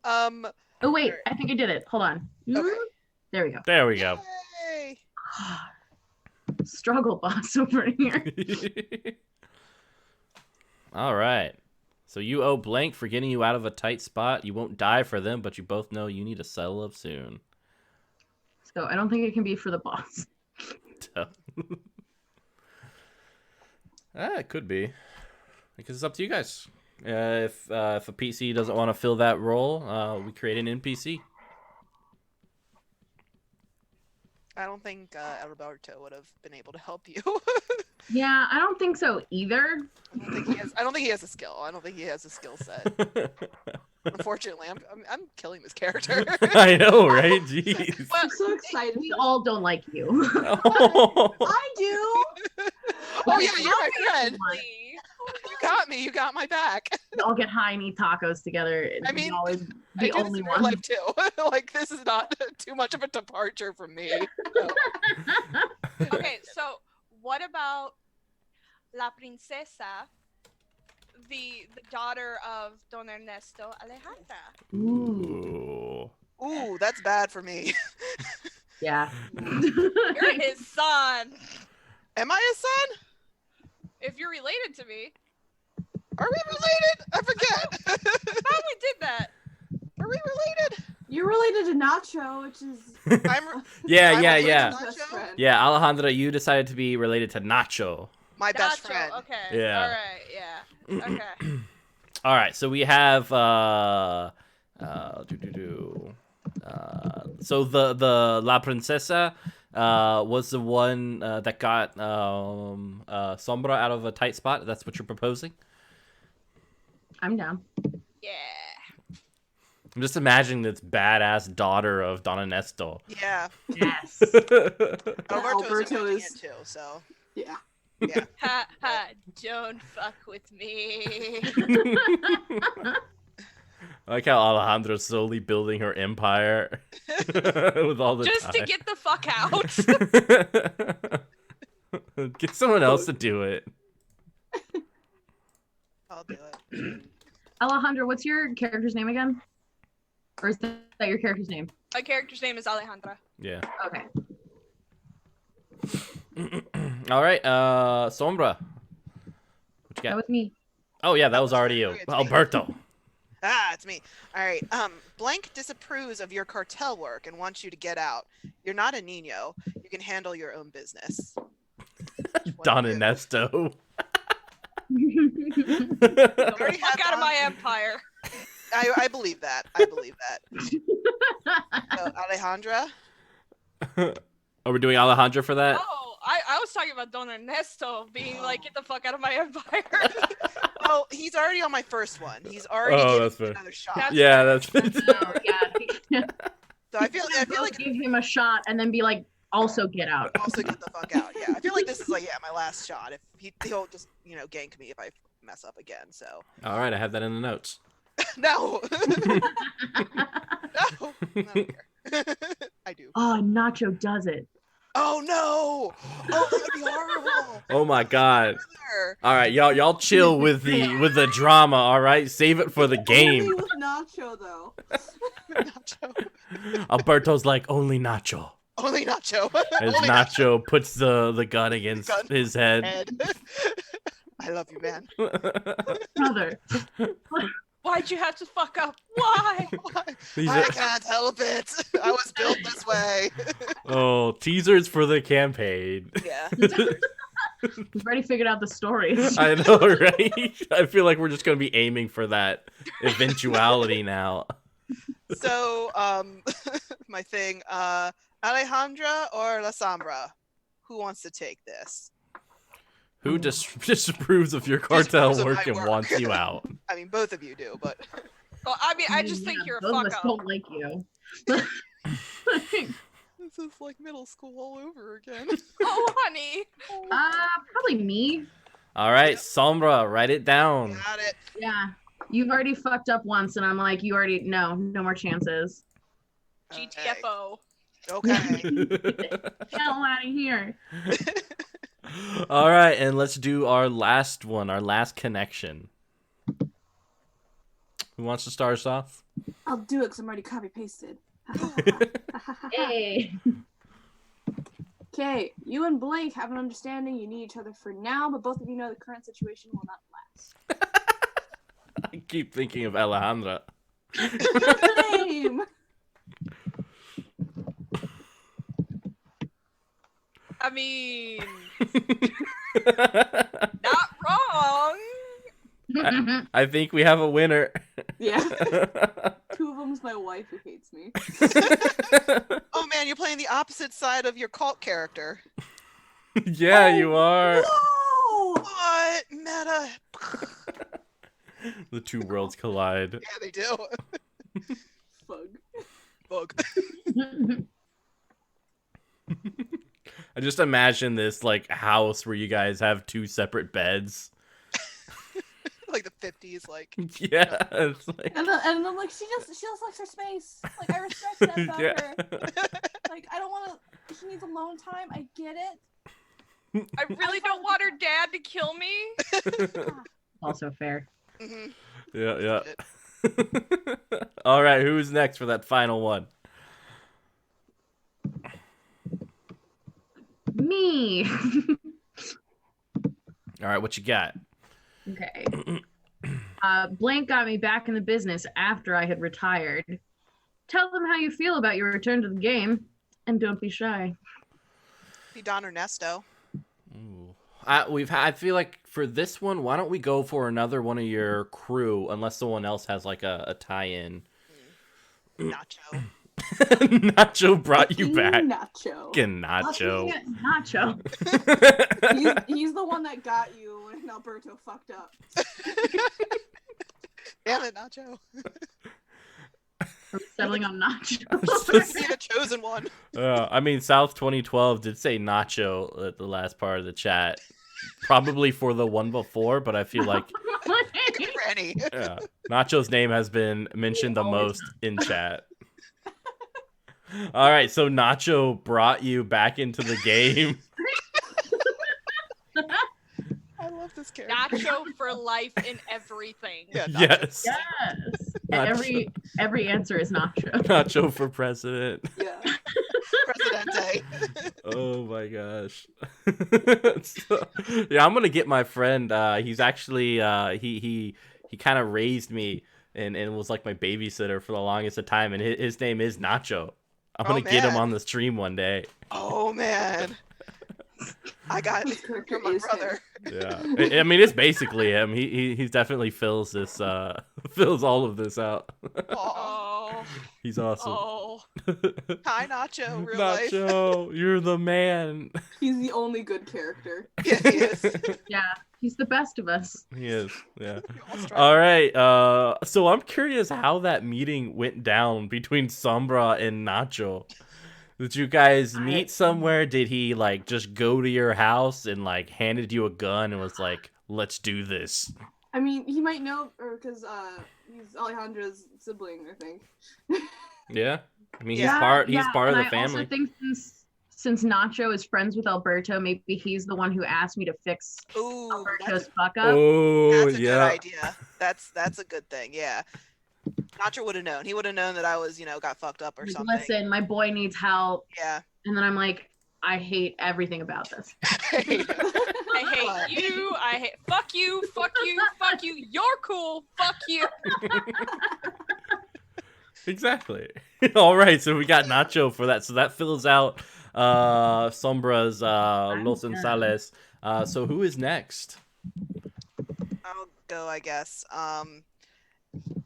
Um. Oh wait, Alright. I think I did it. Hold on. Okay. There we go. There we go. Yay! Struggle boss over here. All right. So you owe blank for getting you out of a tight spot. You won't die for them, but you both know you need to settle up soon. So I don't think it can be for the boss. It could be. Because it's up to you guys. If a PC doesn't want to fill that role, we create an NPC. I don't think Alberto would have been able to help you. Yeah, I don't think so either. I don't think he has a skill. I don't think he has a skill set. Unfortunately, I'm killing this character. I know, right? Jeez. Well, I'm so excited. we all don't like you. Oh. I do. Oh yeah, you're my friend. Obviously. You got me. You got my back. We all get high and eat tacos together. I mean, we always I the do this only in real one. life too. Like this is not too much of a departure from me. So, Okay, so what about La Princesa, the daughter of Don Ernesto Alejandra? Ooh. Ooh. ooh, that's bad for me. Yeah. You're his son. Am I his son? If you're related to me, Are we related? I forget. how we did that? Are we related? You're related to Nacho, which is I'm Yeah, I'm yeah, related yeah. to his best Nacho? friend. Yeah, Alejandra, you decided to be related to Nacho. my best Nacho, friend. okay. Yeah. All right, yeah. Okay. All right, so we have so the La Princesa was the one that got Sombra out of a tight spot. That's what you're proposing? I'm down. Yeah. I'm just imagining this badass daughter of Don Ernesto. Yeah. Yes. Alberto's Alberto imagining is- it too, so Yeah. yeah. Ha ha, don't fuck with me. I like how Alejandro's slowly building her empire with all the Just to time. get the fuck out. Get someone else to do it. I'll do it. Alejandra, what's your character's name again? Or is that your character's name? My character's name is Alejandra. Yeah. Okay. All right, Sombra. What you That got? was me. Oh yeah, that was already you, It's me. Alberto. It's me. All right. Blank disapproves of your cartel work and wants you to get out. You're not a Nino. You can handle your own business. Don Ernesto. Get the already fuck had out of Don. my empire. I believe that. I believe that. So, Alejandra. Are we doing Alejandra for that? Oh, I was talking about Don Ernesto being like, get the fuck out of my empire. Well, he's already on my first one. He's already that's given me fair. another shot. That's Yeah, that's. No, yeah. So I feel like give him a shot and then be like, also get out. also get the fuck out. Yeah, I feel like this is like my last shot. If he'll just gank me if I mess up again. So All right, I have that in the notes. no, no, I don't care. I do. Oh, Nacho does it. Oh no! Oh, that would be horrible. Oh my god. Brother. All right, y'all chill with the drama. All right, save it for the Only game. with Nacho though. Nacho. Alberto's like only Nacho. Only Nacho. As Only Nacho puts the gun against Gun. his head. Ed. I love you, man. Brother. Why'd you have to fuck up? Why? These I are- can't help it. I was built this way. oh, teasers for the campaign. Yeah. We've already figured out the story. I know, right? I feel like we're just gonna be aiming for that eventuality now. So, my thing, Alejandra or La Sombra? Who wants to take this? Who disapproves of your cartel Disapproves of my work and work. wants you out? I mean, both of you do, but Well, I mean, I just think Yeah, you're a both of fuck us up. don't like you. this is like middle school all over again. Oh, honey. Probably me. All right, Sombra, write it down. Got it. Yeah. You've already fucked up once, and I'm like, you already no more chances. GTFO. Okay. Get hell out of here. All right, and let's do our last one, our last connection. Who wants to start us off? I'll do it because I'm already copy pasted. Hey. Okay, you and Blake have an understanding. You need each other for now, but both of you know the current situation will not last. I keep thinking of Alejandra. Same. I mean, not wrong. I think we have a winner. Yeah. Two of them's my wife who hates me. Oh man, you're playing the opposite side of your cult character. Yeah, you are. Whoa! What? Meta. The two worlds collide. Yeah, they do. Fug. Bug. I just imagine this like house where you guys have two separate beds. Like the 50s, like. Yeah, it's like And I'm like, she just likes her space. Like, I respect that about yeah. her. Like, I don't want to. She needs alone time. I get it. I really don't want her dad to kill me. Also fair. Mhm. Yeah. All right, who's next for that final one? Me. All right, what you got? Okay. Blank got me back in the business after I had retired. Tell them how you feel about your return to the game, and don't be shy. Be Don Ernesto. Ooh. I feel like for this one, why don't we go for another one of your crew, unless someone else has like a tie-in. Nacho. Nacho brought you back. Nacho. Fucking Nacho. Nacho. He's the one that got you when Alberto fucked up. Damn it, Nacho. We're settling on Nacho. Be the chosen one. I mean, South 2012 did say Nacho at the last part of the chat. Probably for the one before, but I feel like Granny. yeah, Nacho's name has been mentioned the most in chat. All right, so Nacho brought you back into the game. I love this character. Nacho for life in everything. Yeah, Nacho. Yes. Yes. Nacho. Every answer is nacho. Nacho for president. Yeah. Presidente. Oh my gosh. So, yeah, I'm gonna get my friend. He's actually he kind of raised me and was like my babysitter for the longest of time, and his name is Nacho. I'm Oh, gonna get him man. on the stream one day. Oh man. I got it Character from my is him. brother. Yeah, I mean it's basically him. He's definitely fills this fills all of this out. Aw. Oh, He's awesome. oh. Hi, Nacho. Real life. Nacho, you're the man. He's the only good character. Yeah, he is. Yeah, he's the best of us. He is. Yeah. Almost tried. All right. So I'm curious how that meeting went down between Sombra and Nacho. Did you guys meet somewhere? Did he like just go to your house and like handed you a gun and was like, "Let's do this"? I mean, he might know, or because he's Alejandra's sibling, I think. Yeah. I mean, Yeah. he's part of and the I family. also think since Nacho is friends with Alberto, maybe he's the one who asked me to fix Ooh, Alberto's fuck up. Oh, that's a good yeah. idea. That's a good thing. Yeah. Nacho would have known. He would have known that I was, got fucked up or Like, something. listen, my boy needs help. Yeah. And then I'm like, I hate everything about this. I hate you. I hate. Fuck you. Fuck you. Fuck you. You're cool. Fuck you. Exactly. All right, so we got Nacho for that. So that fills out Sombra's Los done. Ensales. So who is next? I'll go, I guess.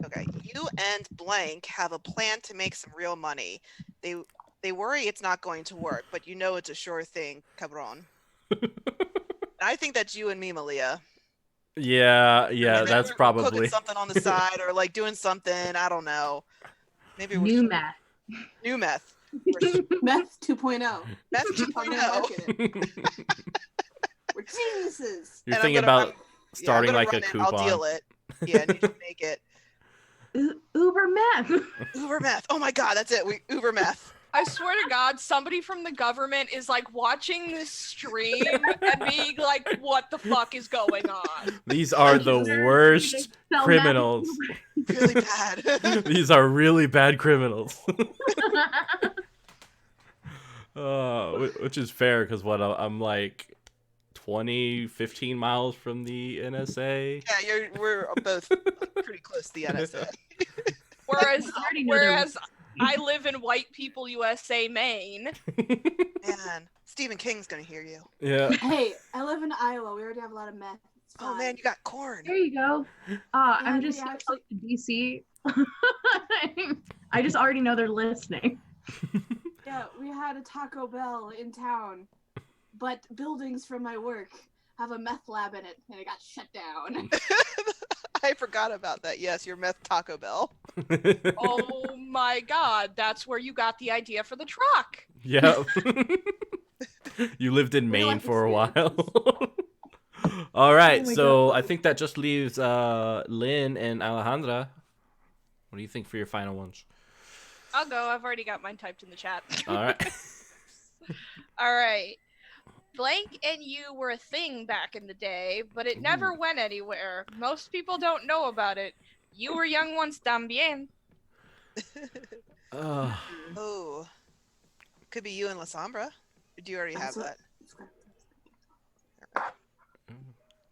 Okay. You and blank have a plan to make some real money. They worry it's not going to work, but you know it's a sure thing, cabron. I think that's you and me, Malia. Yeah, And that's then we're probably. cooking something on the side or like doing something. I don't know. Maybe we're New meth. New meth. We're Meth 2.0. meth How to 2.0. market it. We're geniuses. You're And I'm thinking gonna about run- starting I'm gonna like a run it, coupon. I'll deal it. Yeah, and you just make it. Uber meth. Uber meth. Oh my god, that's it. We Uber meth. I swear to God, somebody from the government is like watching this stream and being like, "What the fuck is going on?" These are the worst Sell meth. criminals. Really bad. These are really bad criminals. Which is fair because I'm like 15 miles from the NSA. Yeah, we're both pretty close to the NSA. Whereas, already know they're- whereas I live in White People USA, Maine. Man, Stephen King's gonna hear you. Yeah. Hey, I live in Iowa. We already have a lot of meth. It's Oh fine. man, you got corn. There you go. I'm we just so actually- close to DC. I just already know they're listening. Yeah, we had a Taco Bell in town, but buildings from my work have a meth lab in it, and it got shut down. I forgot about that. Yes, your meth Taco Bell. Oh my God, that's where you got the idea for the truck. Yeah. You lived in Real Maine life for a while. All right, Oh my so God. I think that just leaves Lynn and Alejandra. What do you think for your final ones? I'll go. I've already got mine typed in the chat. All right. All right. Blank and you were a thing back in the day, but it never went anywhere. Most people don't know about it. You were young once también. Oh, could be you and La Sombra. Or do you already have that?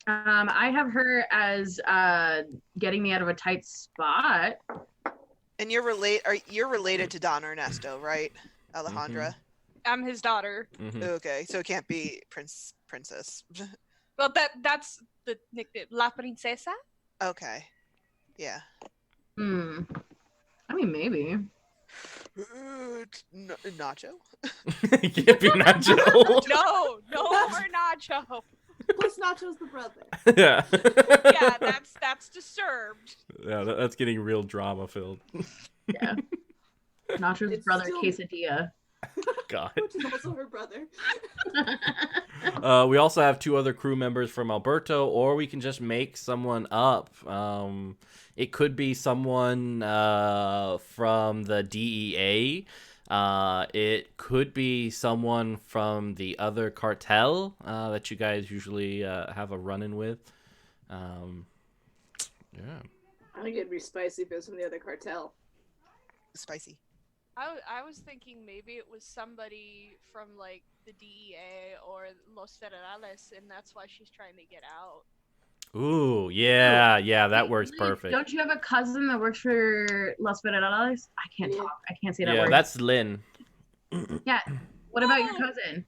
I have her as getting me out of a tight spot. And you're related to Don Ernesto, right, Alejandra? I'm his daughter. Mhm. Okay, so it can't be princess. Well, that's the nickname. La Princesa? Okay, yeah. I mean, maybe. Nacho. Can't be Nacho. No, no more Nacho. Plus, Nacho's the brother. Yeah. Yeah, that's disturbed. Yeah, that's getting real drama filled. Yeah. Nacho's It's brother, still- Quesadilla. God. Which is also her brother. We also have 2 other crew members from Alberto, or we can just make someone up. It could be someone from the DEA. It could be someone from the other cartel that you guys usually have a run-in with. Yeah. I think it'd be spicy if it was from the other cartel. Spicy. I was thinking maybe it was somebody from like the DEA or Los Federales, and that's why she's trying to get out. Ooh, yeah, that works Wait, perfect. Don't you have a cousin that works for Los Federales? I can't Yeah. talk. I can't say that Yeah, word. that's Lynn. Yeah. What about your cousin?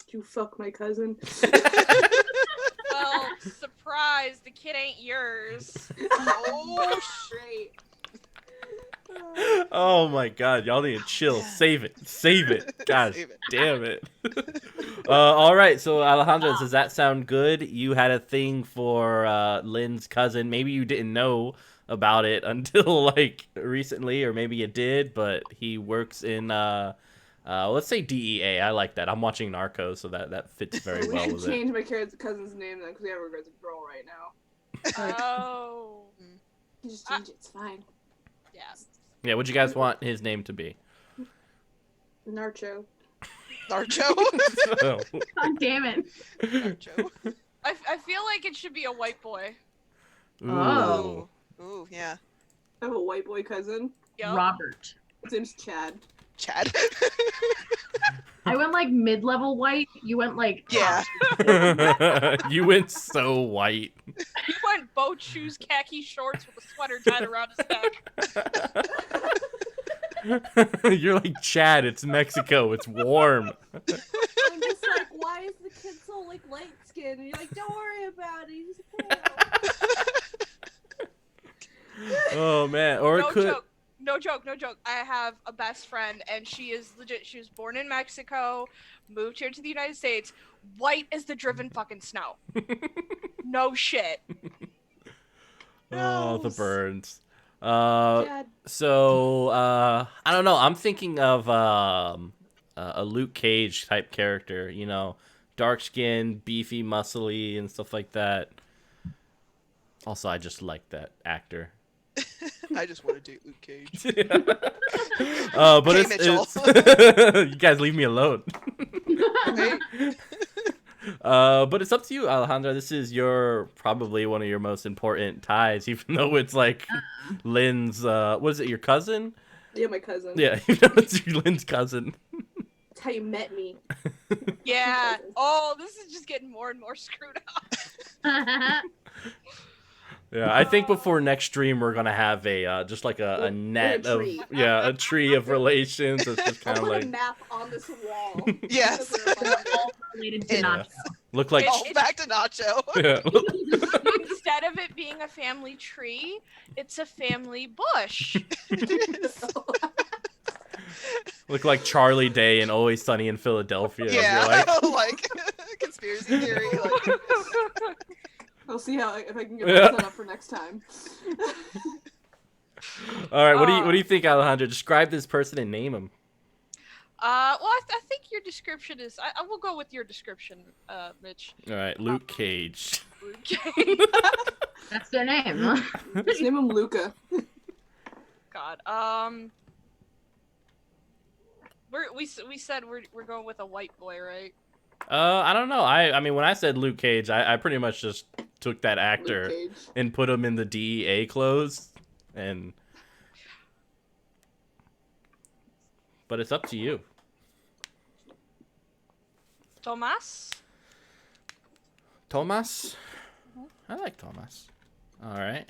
You fuck my cousin. Well, surprise, the kid ain't yours. Oh, great. Oh my god, y'all need to chill. Save it. Gosh, Save it. damn it. All right, so Alejandra, does that sound good? You had a thing for Lynn's cousin. Maybe you didn't know about it until like recently, or maybe you did, but he works in let's say DEA. I like that. I'm watching Narcos, so that fits very We well should with it. change my cousin's name then, because we have a girl right now. Oh. You just change it. It's fine. Yeah. Yeah, what'd you guys want his name to be? Narcho. Narcho. So, God damn it. Narcho. I feel like it should be a white boy. ooh. Oh. Ooh, yeah. I have a white boy cousin. Yup. Robert. His name's Chad. Chad. I went like mid-level white. You went like Yeah. You went so white. He went boat shoes, khaki shorts with a sweater tied around his neck. You're like, Chad, it's Mexico. It's warm. I'm just like, why is the kid so like light skinned? And you're like, don't worry about it. He's pale. Oh, man. Or No it could... joke. No joke. I have a best friend, and she is legit. She was born in Mexico, moved here to the United States, white as the driven fucking snow. No shit. Oh, the burns. Chad. So, I don't know. I'm thinking of a Luke Cage type character, you know, dark skin, beefy, muscly, and stuff like that. Also, I just like that actor. I just want to date Luke Cage. But Okay, it's you guys leave me alone. Right? But it's up to you, Alejandra. This is probably one of your most important ties, even though it's like Lynn's. What is it? Your cousin? Yeah, my cousin. Yeah, even though it's your Lynn's cousin. That's how you met me. Yeah. Oh, this is just getting more and more screwed up. Yeah, I think before next stream we're gonna have a just like a net of tree. a tree of relations. It's just kind I'll of put a like map on this wall. Yes. all related to Yeah. Nacho. look like Oh, back to Nacho. yeah, Instead of it being a family tree, it's a family bush. look like Charlie Day and Always Sunny in Philadelphia. Yeah, You're like, like conspiracy theory. Like, I'll see if I can get Yeah. that set up for next time. all right, what do you think, Alejandra? Describe this person and name him. Well, I think your description is. I will go with your description, Mitch. All right, Luke Cage. Okay. That's their name. Just name him Luca. God. We said we're going with a white boy, right? I don't know. I mean, when I said Luke Cage, I pretty much just took that actor Luke Cage. and put him in the DEA clothes, but it's up to you. Tomas? Thomas? I like Thomas. All right.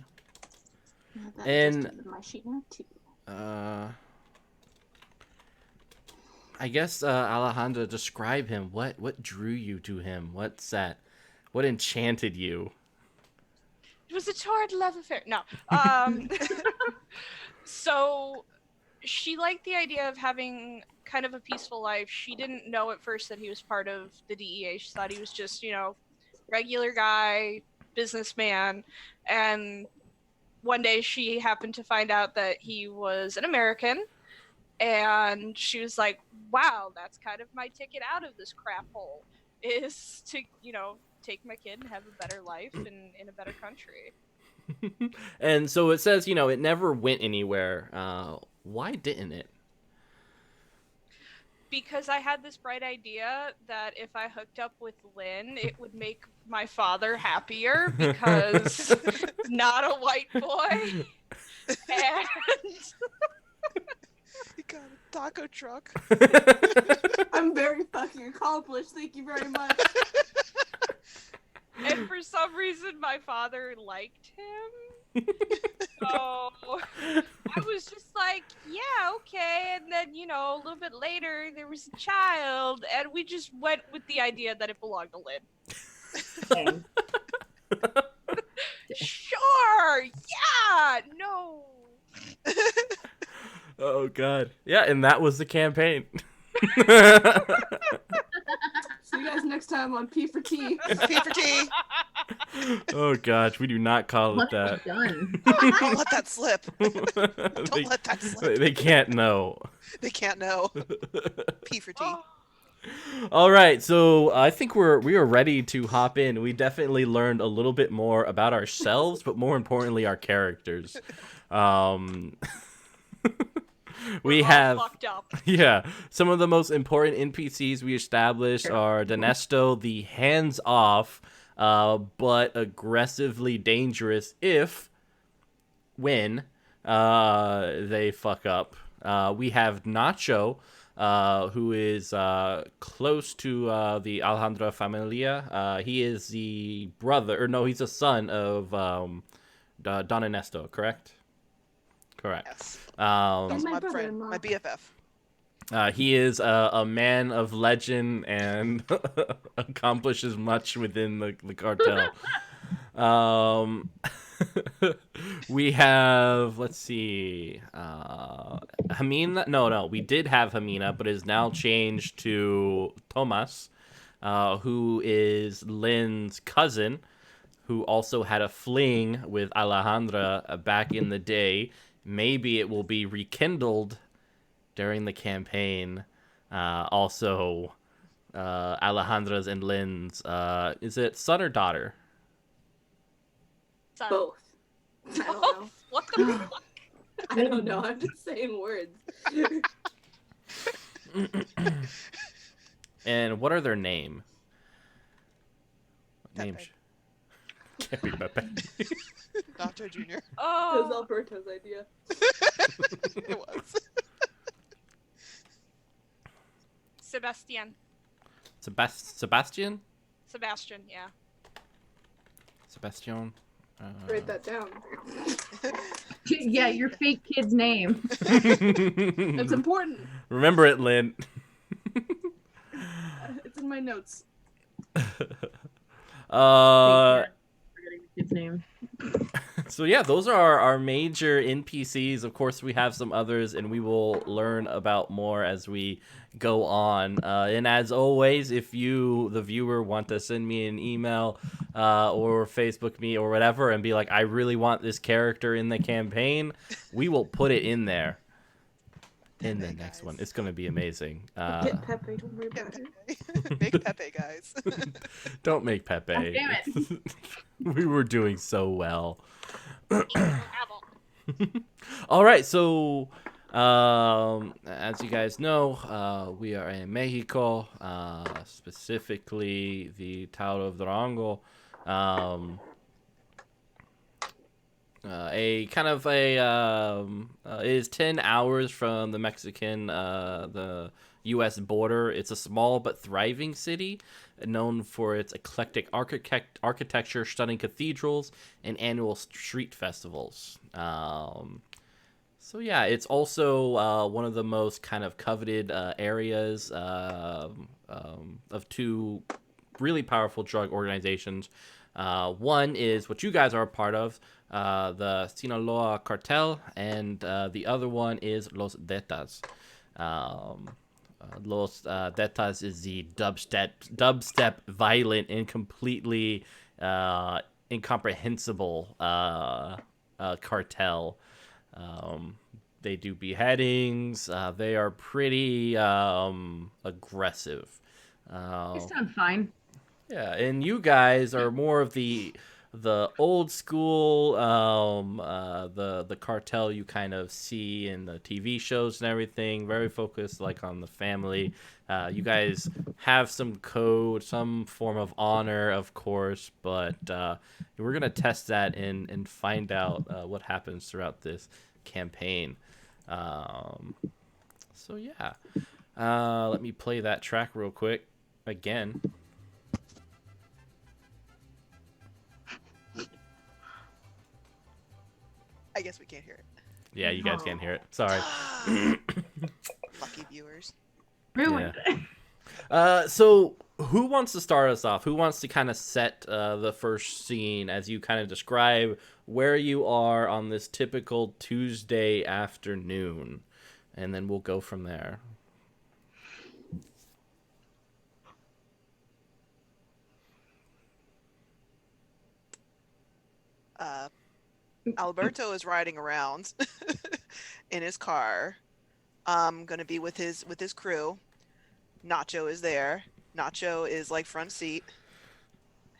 That And- just under my sheet now, too. I guess Alejandra, describe him. What drew you to him? What's that? What enchanted you? It was a torrid love affair. No. So she liked the idea of having kind of a peaceful life. She didn't know at first that he was part of the DEA. She thought he was just, regular guy, businessman. And one day she happened to find out that he was an American. And she was like, wow, that's kind of my ticket out of this crap hole, is to, take my kid and have a better life in a better country. And so it says, it never went anywhere. Why didn't it? because I had this bright idea that if I hooked up with Lynn, it would make my father happier because not a white boy. And You got a taco truck. I'm very fucking accomplished. Thank you very much. and for some reason my father liked him. So I was just like, yeah, okay. And then, you know, a little bit later there was a child and we just went with the idea that it belonged to Lynn. Sure. Yeah. No. Oh god. Yeah, and that was the campaign. See you guys next time on P for T. P for T. Oh gosh, we do not call it What that. done? Don't let that slip. Don't they, let that slip. they can't know. They can't know. P for T. Oh. All right, so I think we are ready to hop in. We definitely learned a little bit more about ourselves, but more importantly, our characters. We We're all have fucked up. yeah, some of the most important NPCs we established are Dinesto, the hands-off, but aggressively dangerous when they fuck up. We have Nacho, who is close to the Alejandra familia. He is the brother, or no, he's the son of Don Ernesto, correct? Correct. Yes. Um, He's my my friend, brother-in-law. my BFF. he is a man of legend and accomplishes much within the cartel. We have, let's see, Hamina. No, we did have Hamina, but is now changed to Tomas, who is Lynn's cousin, who also had a fling with Alejandra back in the day. Maybe it will be rekindled during the campaign. Also, Alejandra's and Lynn's, is it son or daughter? Son. Both. I don't know. What the fuck? I don't know. I'm just saying words. And what are their name? What Pepe. names? Can't be Pepe. Nacho Jr. It was Oh. Alberto's idea. It was. Sebastian. Sebastian? Sebastian, yeah. Sebastian? Write that down. Yeah, your fake kid's name. It's important. Remember it, Lynn. It's in my notes. Forgetting the kid's name. So yeah, those are our major NPCs. Of course, we have some others, and we will learn about more as we go on. And as always, if you, the viewer, want to send me an email or Facebook me or whatever and be like, I really want this character in the campaign, we will put it in there. In the Pepe, next guys. one. It's going to be amazing. Get Pepe, don't worry Get about it. Pepe. Make Pepe, guys. Don't make Pepe. God damn it. We were doing so well. Apple. All right, so as you guys know, we are in Mexico, specifically the town of Durango. A kind of a it is 10 hours from the Mexican the U.S. border. It's a small but thriving city, known for its eclectic architecture, stunning cathedrals, and annual street festivals. So yeah, it's also one of the most kind of coveted areas of two really powerful drug organizations. One is what you guys are a part of, the Sinaloa Cartel, and the other one is Los Zetas. Los Zetas is the dubstep, violent, and completely incomprehensible cartel. They do beheadings. They are pretty aggressive. You sound fine. Yeah, and you guys are more of the the old school, the cartel you kind of see in the TV shows and everything. Very focused, like, on the family. You guys have some code, some form of honor, of course, but we're gonna test that and find out what happens throughout this campaign. So yeah, let me play that track real quick again. I guess we can't hear it. Yeah, you guys can't hear it. Sorry. Lucky viewers. Ruined. So who wants to start us off? Who wants to kind of set the first scene as you kind of describe where you are on this typical Tuesday afternoon? And then we'll go from there. Alberto is riding around in his car. Gonna be with his crew. Nacho is there. Nacho is like front seat.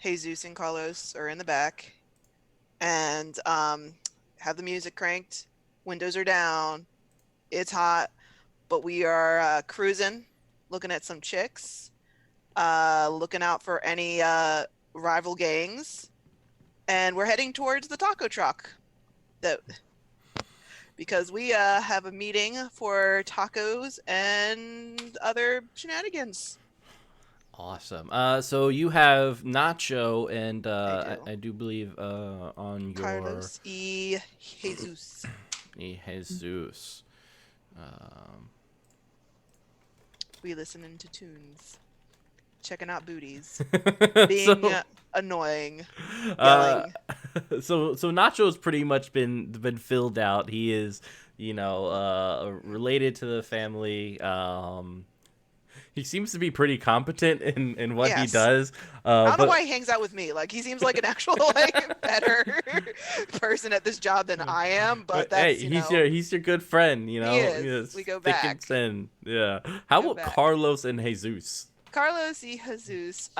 Jesus and Carlos are in the back, and have the music cranked. Windows are down. It's hot, but we are cruising, looking at some chicks, looking out for any rival gangs, and we're heading towards the taco truck. Because we have a meeting for tacos and other shenanigans. Awesome. So you have Nacho and I I do believe on your Carlos y Jesus. Jesus. We listening to tunes, checking out booties, So- being annoying, yelling. So Nacho's pretty much been filled out. He is, related to the family. He seems to be pretty competent in what he Yes. does. I don't know But why he hangs out with me. Like, he seems like an actual better person at this job than I am. But that's hey, he's your good friend. He is. We go thick and back. thin. Yeah. How Go about back. Carlos and Jesus? Carlos y Jesus.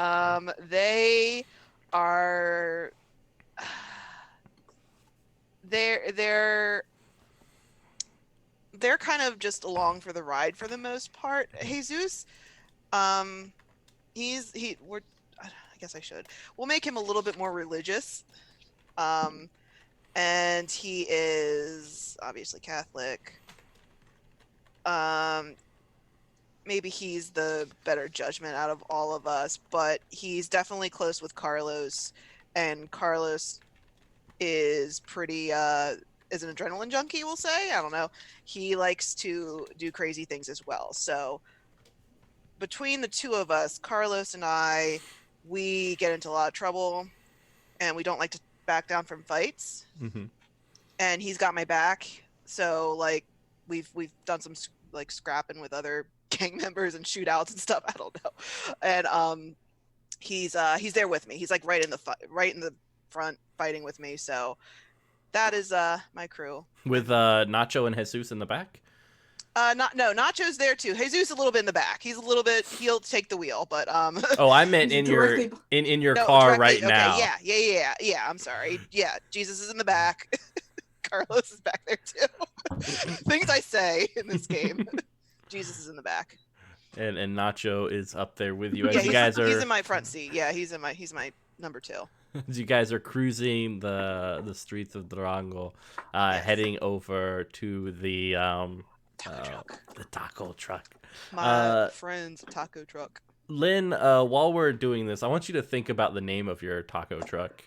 They are. They're kind of just along for the ride for the most part. Jesus, I guess I should. We'll make him a little bit more religious. And he is obviously Catholic. Maybe he's the better judgment out of all of us, but he's definitely close with Carlos, and Carlos is pretty is an adrenaline junkie, we'll say. I don't know. He likes to do crazy things as well. So between the two of us, Carlos and I, we get into a lot of trouble, and we don't like to back down from fights. Mm-hmm. And he's got my back. So like we've done some like scrapping with other gang members and shootouts and stuff. I don't know. And he's there with me. He's like right in the front fighting with me. So that is my crew. With Nacho and Jesus in the back? Nacho's there too. Jesus a little bit in the back. He'll take the wheel, but Oh, I meant He's in your directly- in your no, car directly- right now. Yeah. I'm sorry. Yeah, Jesus is in the back. Carlos is back there too. Things I say in this game. Jesus is in the back. And Nacho is up there with you as Yeah, you guys he's are in my front seat. Yeah, he's my number 2. as you guys are cruising the streets of Durango, Yes. heading over to the Taco truck. the taco truck. My friend's taco truck. Lynn, while we're doing this, I want you to think about the name of your taco truck.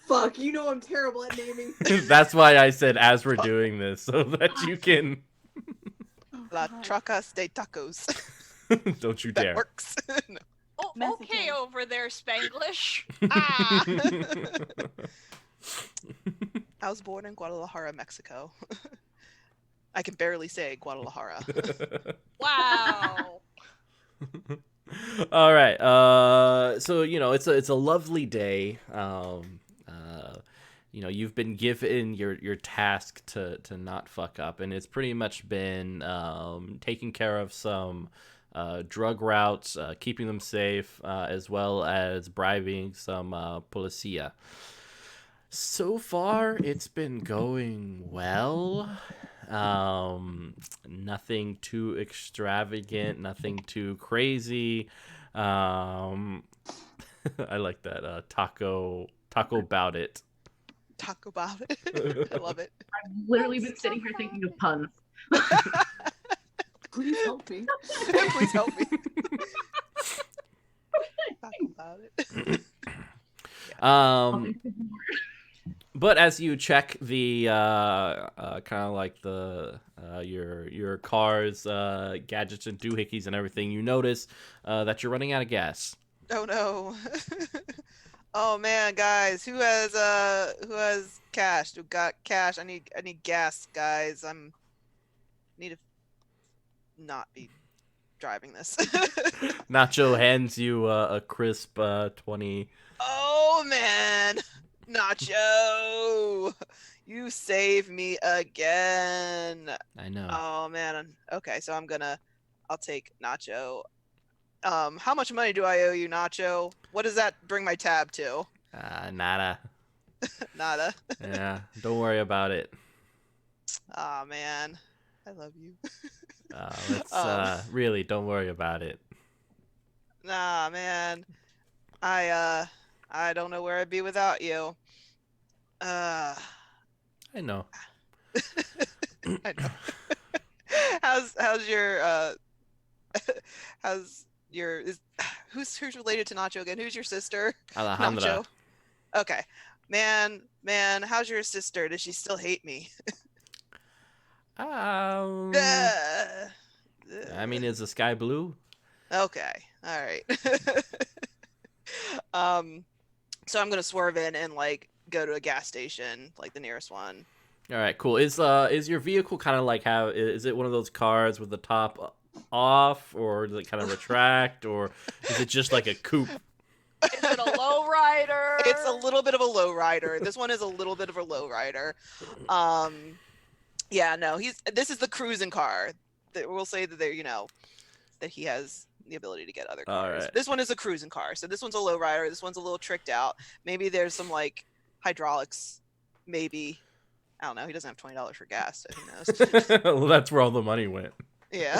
Fuck, you know I'm terrible at naming. That's why I said as we're doing this, so that you can. La Tracas de Tacos. Don't you That dare. works. No. Oh, Mexican. okay over there, Spanglish. Ah. I was born in Guadalajara, Mexico. I can barely say Guadalajara. Wow. All right. So it's a lovely day. You've been given your task to not fuck up, and it's pretty much been taking care of some drug routes, keeping them safe, as well as bribing some policia. So far, it's been going well. Nothing too extravagant, nothing too crazy. Um, I like that taco about it. Talk about it. I love it. I've literally been sitting here thinking of puns. Please help me. Please help me. Talk about it. Um, but as you check the kind of like the your car's gadgets and doohickeys and everything, you notice that you're running out of gas. Oh no. Oh man, guys, who has cash? Who got cash? I need gas, guys. Need to not be driving this. Nacho hands you a crisp 20. Oh man, Nacho, you save me again. I know. Oh man. Okay, so I'll take Nacho. How much money do I owe you, Nacho? What does that bring my tab to? Nada. Nada. Yeah, don't worry about it. Oh man, I love you. Let's really don't worry about it. Nah, man. I don't know where I'd be without you. I know. I know. How's your who's related to Nacho again? Who's your sister? Alejandra. Nacho. Okay. Man, how's your sister? Does she still hate me? I mean, is the sky blue? Okay. All right. So I'm gonna swerve in and like go to a gas station, like the nearest one. All right, cool. Is your vehicle kind of like is it one of those cars with the top off, or does it kind of retract, or is it just like a coupe? Is it a low rider? It's a little bit of a low rider. This one is a little bit of a low rider. Yeah, no, this is the cruising car. We'll say that that he has the ability to get other cars. Right. This one is a cruising car. So this one's a low rider. This one's a little tricked out. Maybe there's some like hydraulics. Maybe. I don't know. He doesn't have $20 for gas, so who knows? Well, that's where all the money went. Yeah.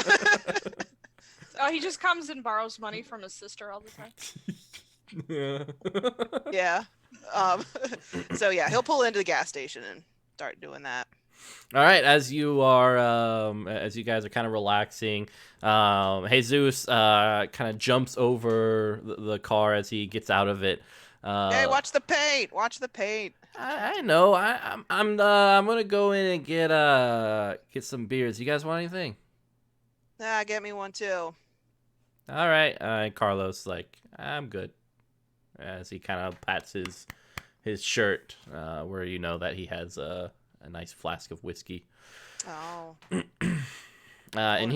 Oh, he just comes and borrows money from his sister all the time. Yeah. So yeah, he'll pull into the gas station and start doing that. All right, as you guys are kind of relaxing, Jesus kind of jumps over the car as he gets out of it. Hey, watch the paint! Watch the paint! I know. I'm gonna go in and get some beers. You guys want anything? Get me one too. All right. Carlos I'm good. As he kind of pats his shirt, where you know that he has a nice flask of whiskey. Oh. And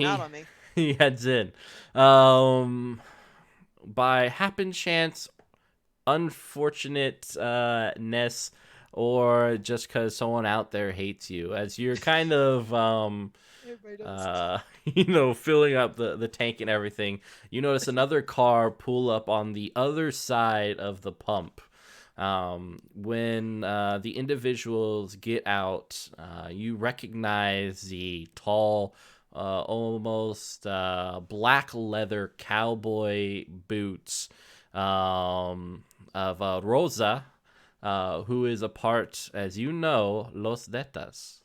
out on me. he heads in. By happen chance, unfortunate-ness, or just because someone out there hates you, as you're kind of filling up the tank and everything, you notice another car pull up on the other side of the pump. When the individuals get out, you recognize the tall, almost black leather cowboy boots of Rosa, who is a part, as you know, Los Zetas.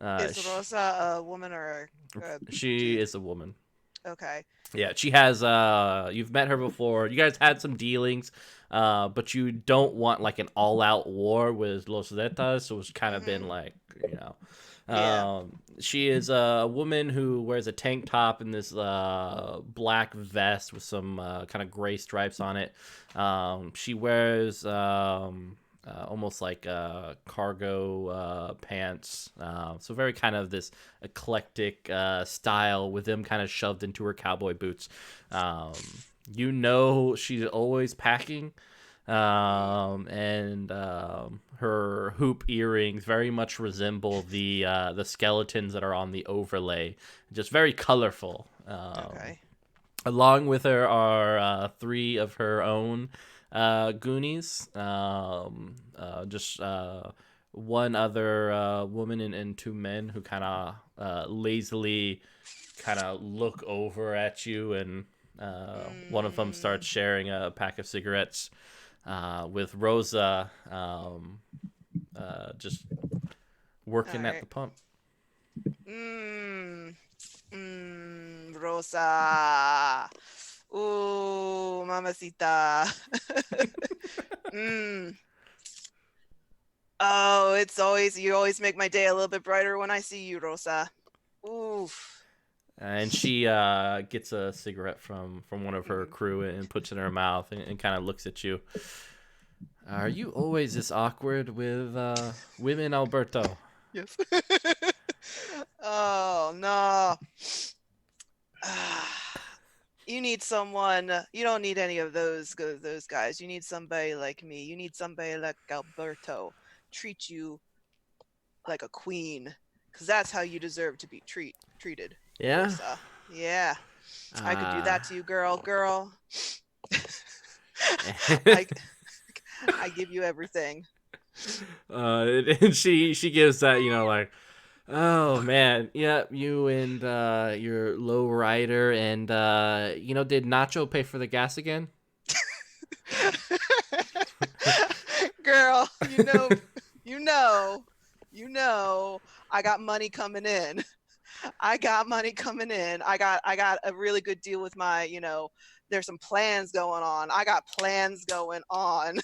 Is Rosa a woman or she is a woman. Okay. Yeah, she has you've met her before. You guys had some dealings, but you don't want like an all-out war with Los Zetas, so it's kind of been like, Yeah. She is a woman who wears a tank top and this black vest with some kind of gray stripes on it. She wears almost like cargo pants. So very kind of this eclectic style with them kind of shoved into her cowboy boots. She's always packing. And her hoop earrings very much resemble the skeletons that are on the overlay, just very colorful. Okay. Along with her are three of her own Goonies. Just one other woman and two men who kind of lazily kind of look over at you, and one of them starts sharing a pack of cigarettes with Rosa just working at the pump. Rosa. Ooh, mamacita. Oh, you always make my day a little bit brighter when I see you, Rosa. Oof. And she gets a cigarette from one of her crew and puts it in her mouth and kind of looks at you. Are you always this awkward with women, Alberto? Yes. Oh, no. You need someone. You don't need any of those guys. You need somebody like me. You need somebody like Alberto. Treat you like a queen, because that's how you deserve to be treated. Yeah. Rosa. Yeah. I could do that to you, girl. I give you everything. And she gives that, like, oh man, yep, you and your low rider, and did Nacho pay for the gas again? Girl, you know, I got money coming in. I got a really good deal with my, there's some plans going on. I got plans going on.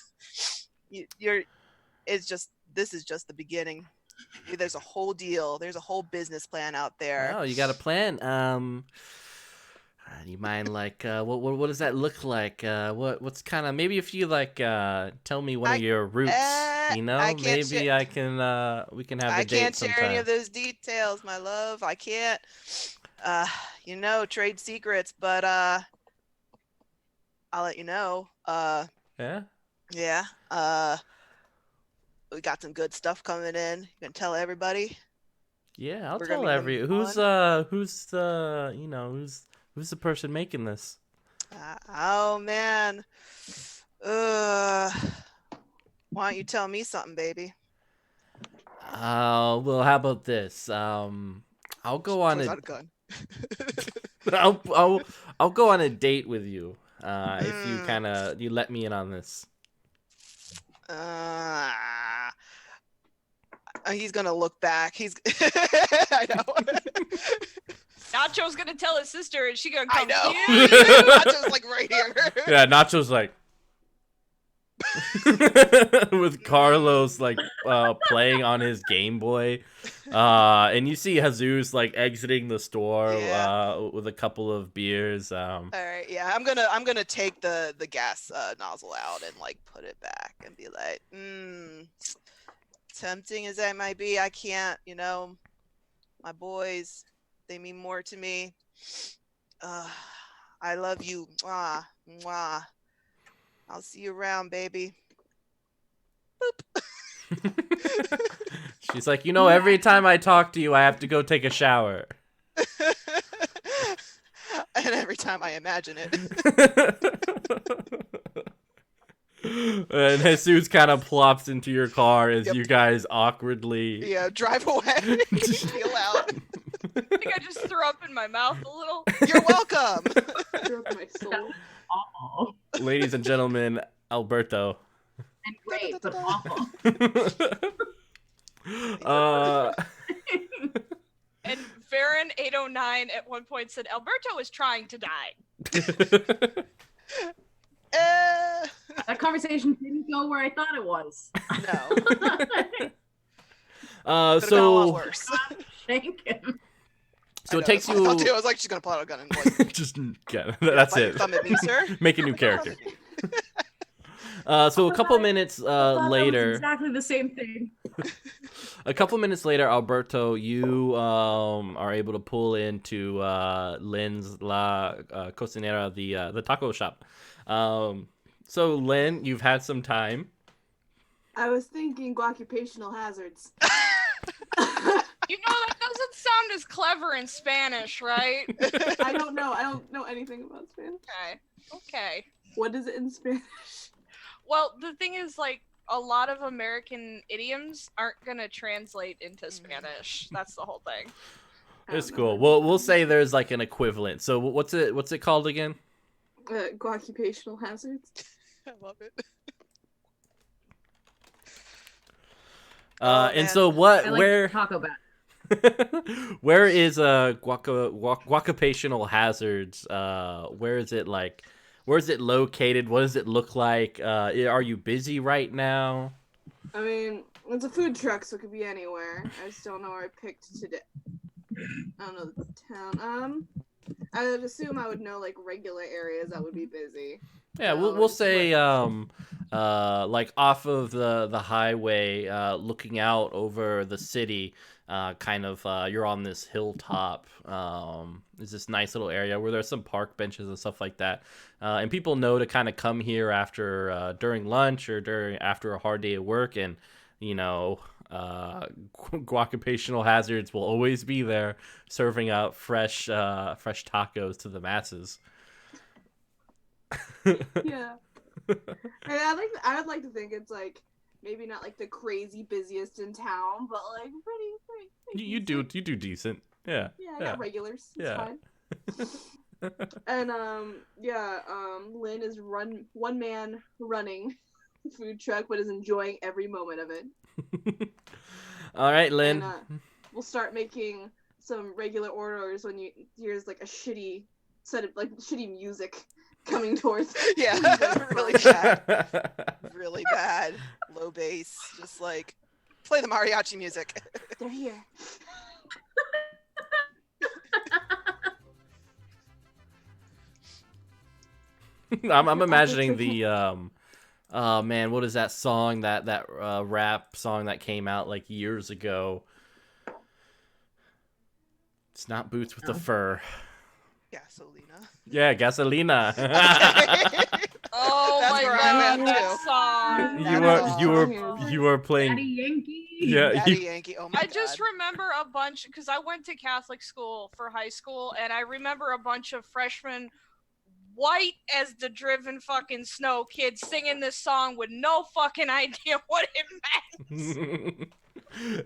This is just the beginning. There's a whole deal. There's a whole business plan out there. Oh, you got a plan. Do you mind, like, what does that look like? What's kind of, maybe if you like tell me one of your routes, maybe I can we can have a date sometime. I can't share any of those details, my love. I can't. Trade secrets, but I'll let you know. Yeah. Yeah. We got some good stuff coming in. You can tell everybody. Yeah, I'll tell who's the person making this? Oh man. Why don't you tell me something, baby? Well, how about this? I'll go on a gun. I'll go on a date with you. If you let me in on this. He's gonna look back. I know. Nacho's gonna tell his sister, and she gonna come. I know. Nacho's like right here. Yeah, Nacho's like with Carlos like playing on his Game Boy, and you see Jesus like exiting the store with a couple of beers. All right, yeah, I'm gonna take the gas nozzle out and like put it back and be like, tempting as that might be, I can't. My boys, they mean more to me. I love you. Mwah, mwah. I'll see you around, baby. Boop. She's like, every time I talk to you, I have to go take a shower. And every time I imagine it. And Jesus kind of plops into your car as you guys awkwardly drive away. Feel out. I think I just threw up in my mouth a little. You're welcome. Threw up in my soul. Awful. Ladies and gentlemen, Alberto. And great, but awful. And Varen 809 at one point said Alberto was trying to die. That conversation didn't go where I thought it was. No. So worse. Thank him. So it takes you. I was like, she's gonna pull out a gun and like, just that's it. Thumb at me, sir. Make a new character. So a couple minutes later. That was exactly the same thing. A couple minutes later, Alberto, you are able to pull into Lynn's La Cocinera, the taco shop. So Lynn, you've had some time. I was thinking occupational hazards. That doesn't sound as clever in Spanish, right? I don't know. I don't know anything about Spanish. Okay. What is it in Spanish? Well, the thing is, like, a lot of American idioms aren't gonna translate into Spanish. That's the whole thing. It's cool. We'll say there's like an equivalent. So what's it called again? Occupational hazards. I love it. And man. so what? I like Where? Taco Bat. Where is guacapational hazards? Where is it like? Where is it located? What does it look like? Are you busy right now? I mean, it's a food truck, so it could be anywhere. I just don't know where I picked today. I don't know the town. I would assume I would know like regular areas that would be busy. Yeah, we'll say like off of the highway, looking out over the city. Kind of you're on this hilltop. There's this nice little area where there's some park benches and stuff like that, and people know to kind of come here after during lunch or after a hard day at work, and you know. Guacapational hazards will always be there, serving out fresh tacos to the masses. Yeah. I would like to think it's like maybe not like the crazy busiest in town, but like pretty You do decent. Yeah. Yeah, I got regulars. It's Yeah. fine. And Lynn is one man running the food truck, but is enjoying every moment of it. All right, Lynn. And, we'll start making some regular orders when you here's like a shitty set of like shitty music coming towards. Yeah, really bad. Really bad. Low bass. Just like play the mariachi music. They're here. I'm imagining the oh man, what is that song, that rap song that came out like years ago? It's not Boots with the Fur. Gasolina. Yeah, Gasolina. Oh That's my where I'm god, at, that song. you were playing. Daddy Yankee. Yeah, Daddy Yankee. Oh my I god. just remember a bunch, because I went to Catholic school for high school, and I remember a bunch of freshmen, white as the driven fucking snow, kids singing this song with no fucking idea what it meant.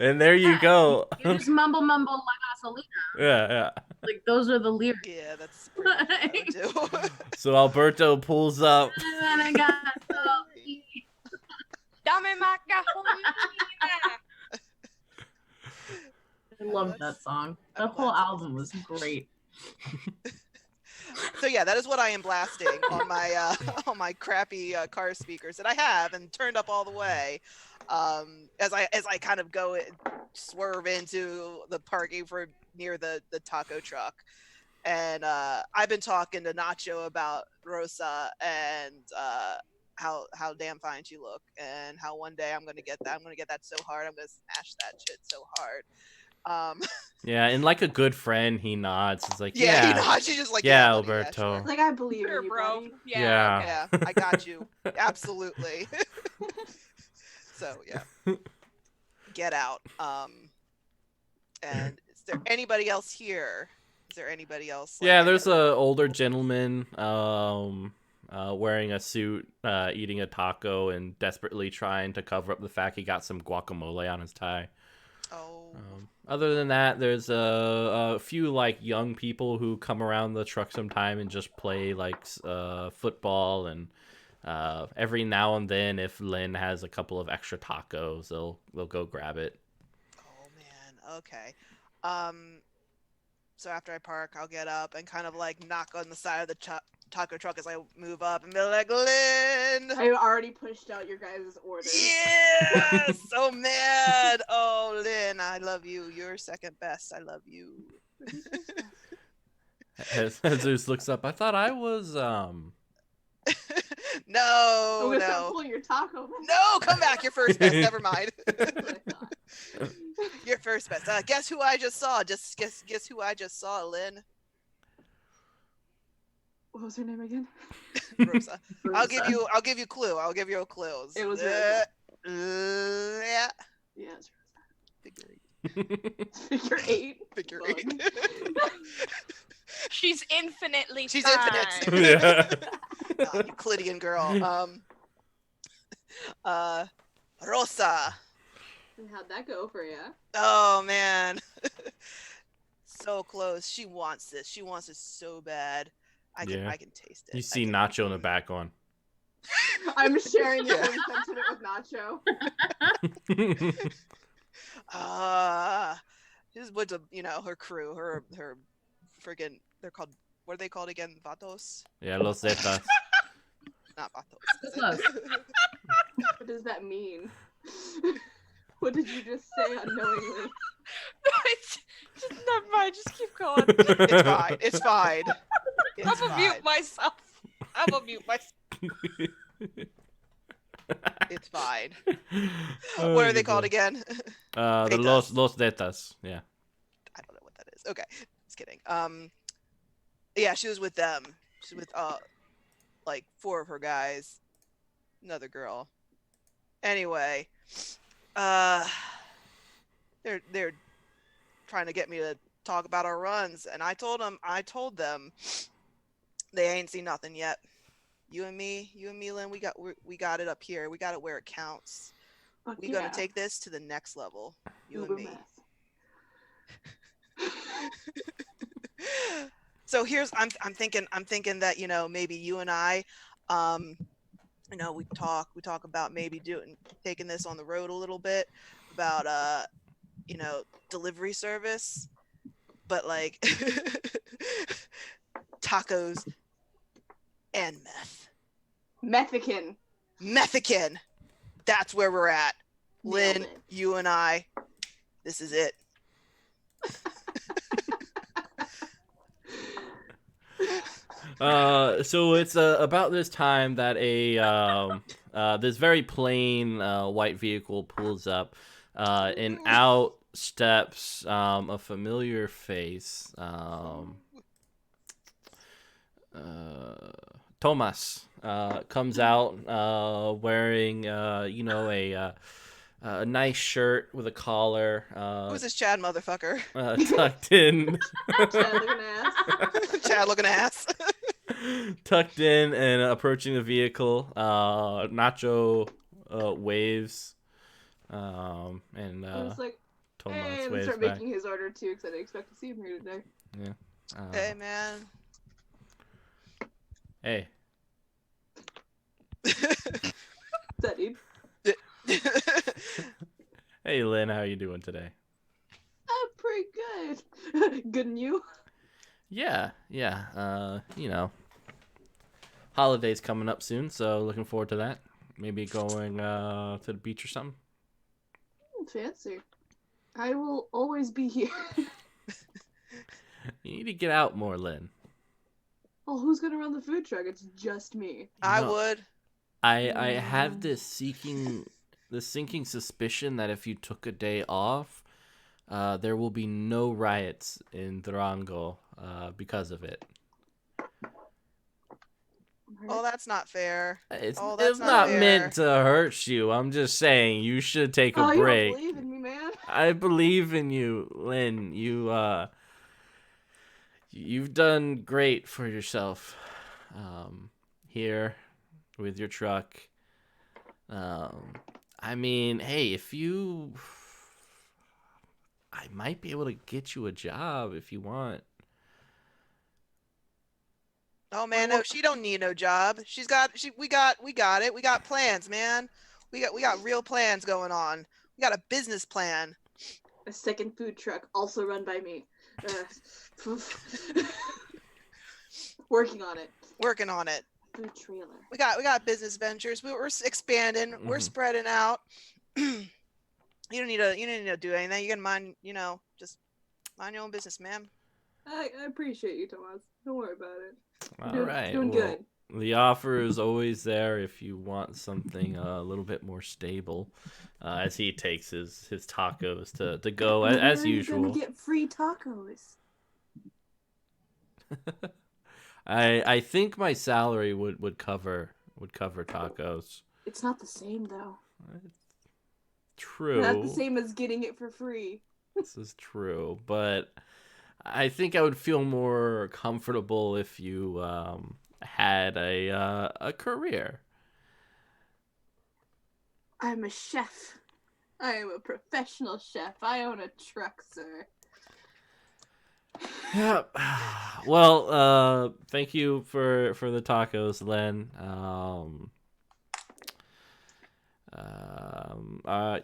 And there you go. You just mumble la gasolina. Yeah. Like those are the lyrics. Yeah, that's pretty much what I would do. So Alberto pulls up. And I got Dame ma gasolina. I love that song. The whole album was great. So yeah, that is what I am blasting on my on my crappy car speakers that I have and turned up all the way. As I kind of swerve into the parking for near the taco truck, and I've been talking to Nacho about Rosa and how damn fine she look, and how one day I'm gonna get that so hard, I'm gonna smash that shit so hard. Yeah, and like a good friend, he nods. He's like, He yeah, nods. She's just like, yeah, buddy, yeah, Alberto. sure. Like I believe Sure, in you, bro. buddy. Yeah. Yeah, I got you. Absolutely. So yeah, get out. And is there anybody else here? Is there anybody else? Like, Yeah, there's a older gentleman wearing a suit, eating a taco, and desperately trying to cover up the fact he got some guacamole on his tie. Oh. Other than that, there's a few like young people who come around the truck sometime and just play like football, and every now and then, if Lynn has a couple of extra tacos, they'll go grab it. Oh man. Okay. So after I park, I'll get up and kind of like knock on the side of the taco truck as I move up and be like, Lynn. I already pushed out your guys' order. Yeah, so mad. Oh, Lynn, I love you. You're second best. I love you. Jesus looks up. I thought I was No, I'm gonna start no. pulling your taco. No, come back. You're first best. Never mind. That's what I thought. You're first best. Guess who I just saw? Just guess who I just saw, Lynn. What was her name again? Rosa. I'll give you a clue. I'll give you a clue. It was yeah. Yeah, it's Figure Figure 8. Figure Fun. 8. She's infinitely She's fine. infinite. yeah. Oh, Euclidean girl. Rosa. And how'd that go for you? Oh man. So close. She wants this. She wants it so bad. I can taste it. You see Nacho in the back on. I'm sharing the Yeah. same sentiment with Nacho. Just went to her crew, her friggin' they're called, what are they called again? Vatos? Yeah, Los Zetas. Not vatos. Is Close. it? What does that mean? What did you just say unknowingly? Just never mind. Just keep going. It's fine. It's fine. It's I'm gonna mute fine. myself. I'm gonna mute myself. It's fine. Oh, What are they good called boy. again? The Zetas. Los Zetas. Yeah. I don't know what that is. Okay, just kidding. Yeah, she was with them. She was with like 4 of her guys, another girl. Anyway, they're trying to get me to talk about our runs, and I told them they ain't seen nothing yet. You and me, Lynn, we got it up here. We got it where it counts. Fuck We're gonna take this to the next level. You and me. So I'm thinking that maybe you and I, we talk about maybe taking this on the road a little bit, about delivery service, but like tacos and Methican. Methican. That's where we're at. Nailed Lynn, it. you and I, this is it. So it's about this time that this very plain white vehicle pulls up, and out steps a familiar face. Thomas comes out wearing a nice shirt with a collar, Who's this Chad motherfucker? tucked in. Chad looking ass. Chad looking ass. Tucked in and approaching the vehicle. Nacho waves, and I was like, Thomas hey, and waves start back. making his order too, because I didn't expect to see him here today. Yeah. Hey man. Hey. What's that, dude? Hey, Lynn, how you doing today? I'm pretty good. Good and you? Yeah. Holidays coming up soon, so looking forward to that. Maybe going to the beach or something. Fancy. I will always be here. You need to get out more, Lynn. Well, who's gonna run the food truck? It's just me. I No. would. I have this sinking suspicion that if you took a day off, there will be no riots in Durango because of it. Oh, that's not fair. It's That's not fair. meant to hurt you. I'm just saying you should take a Oh, you break. don't believe in me, man? I believe in you, Lynn. You've done great for yourself here with your truck. I mean, hey, I might be able to get you a job if you want. Oh man, no, she don't need no job. We got it. We got plans, man. We got real plans going on. We got a business plan. A second food truck, also run by me. Working on it. Working on it. Food trailer. We got business ventures. We're expanding. We're spreading out. You don't need to do anything. You can mind, just mind your own business, man. I appreciate you, Thomas. Don't worry about it. All right. Doing Well, good. the offer is always there if you want something a little bit more stable. As he takes his tacos to go as Where are you usual. gonna get free tacos? I think my salary would cover tacos. It's not the same though. True. Not the same as getting it for free. This is true, but I think I would feel more comfortable if you had a career. I'm a chef. I am a professional chef. I own a truck, sir. Yeah. Well, thank you for the tacos, Len.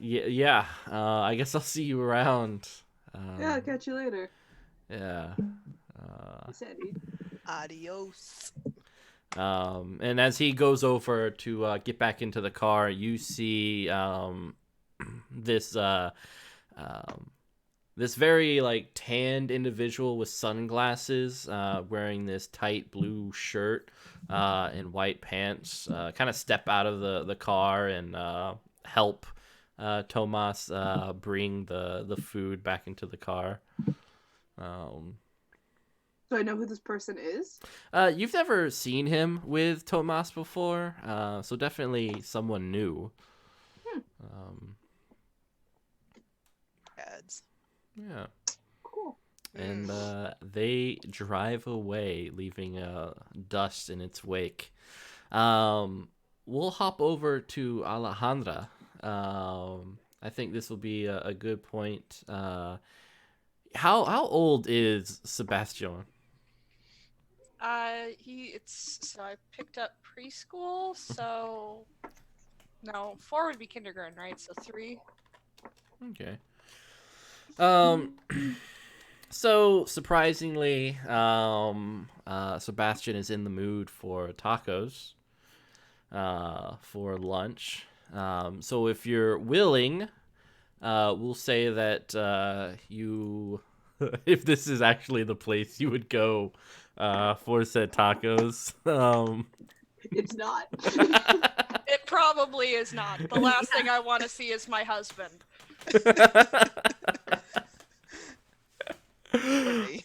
Yeah. I guess I'll see you around. Yeah, I'll catch you later. Yeah. Sandy. Adios. And as he goes over to get back into the car, you see this this very like tanned individual with sunglasses, wearing this tight blue shirt and white pants, kind of step out of the car and help Tomas bring the food back into the car. Do I know who this person is? You've never seen him with Tomas before, so definitely someone new. Ads. Yeah. Cool. And they drive away, leaving dust in its wake. We'll hop over to Alejandra. I think this will be a good point. How old is Sebastian? So I picked up preschool, so no, 4 would be kindergarten, right? So 3. Okay. So surprisingly, Sebastian is in the mood for tacos, for lunch. So if you're willing, we'll say that you, if this is actually the place you would go for said tacos. It's not. It probably is not. The last thing I want to see is my husband. For me.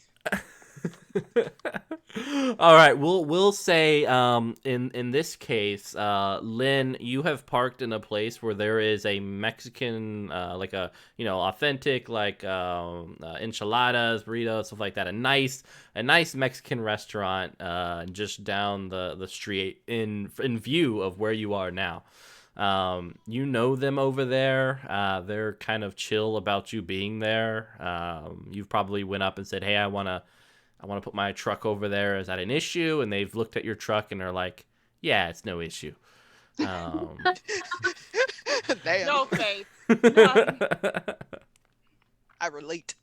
All right, we'll say in this case, Lynn, you have parked in a place where there is a Mexican like a authentic like enchiladas, burritos, stuff like that. A nice Mexican restaurant just down the street in view of where you are now. You know them over there. They're kind of chill about you being there. You've probably went up and said, "Hey, I want to put my truck over there. Is that an issue?" And they've looked at your truck and are like, "Yeah, it's no issue." Damn. No faith. I relate.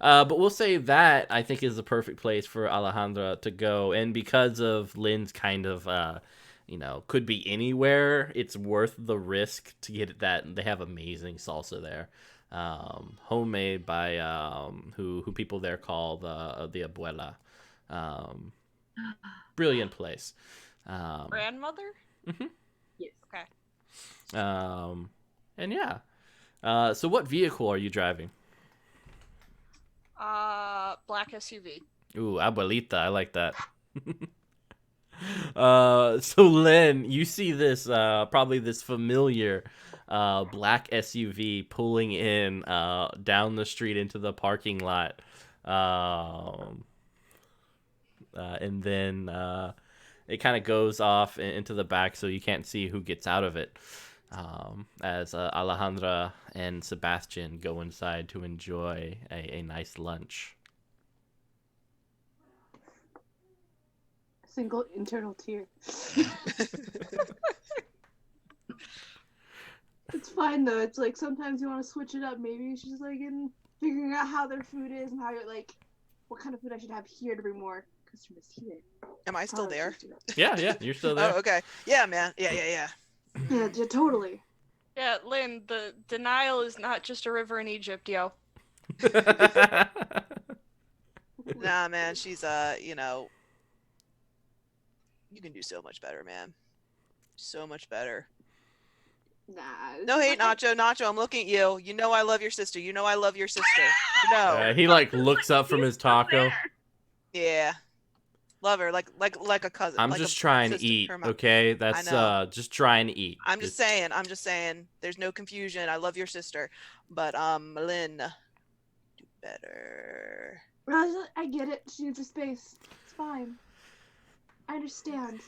But we'll say that I think is the perfect place for Alejandra to go. And because of Lynn's kind of, could be anywhere, it's worth the risk to get that. They have amazing salsa there. Homemade by who people there call the abuela. Brilliant place. Grandmother? Mm-hmm. Yes. Okay. And yeah. So what vehicle are you driving? Black SUV. Ooh, abuelita, I like that. So Len, you see this probably this familiar black SUV pulling in down the street into the parking lot, and then it kind of goes off into the back, so you can't see who gets out of it. As Alejandra and Sebastian go inside to enjoy a nice lunch. Single internal tear. It's fine though. It's like sometimes you want to switch it up. Maybe it's just like in figuring out how their food is and how you're like, what kind of food I should have here to bring more customers here. Am I still there? Yeah, you're still there. Oh, okay. Yeah, man. Yeah. Yeah, totally. Yeah, Lynn, the denial is not just a river in Egypt, yo. Nah, man. She's you can do so much better, man. So much better. Nah. No hate, Nacho. Nacho, I'm looking at you. You know I love your sister. You know I love your sister. You know. He like looks up from his taco. Yeah. Love her like a cousin. I'm like just a trying to sister, eat, her mom. okay? That's just trying to eat. I'm just saying. There's no confusion. I love your sister, but Lynn, do better. I get it. She needs her space. It's fine. I understand.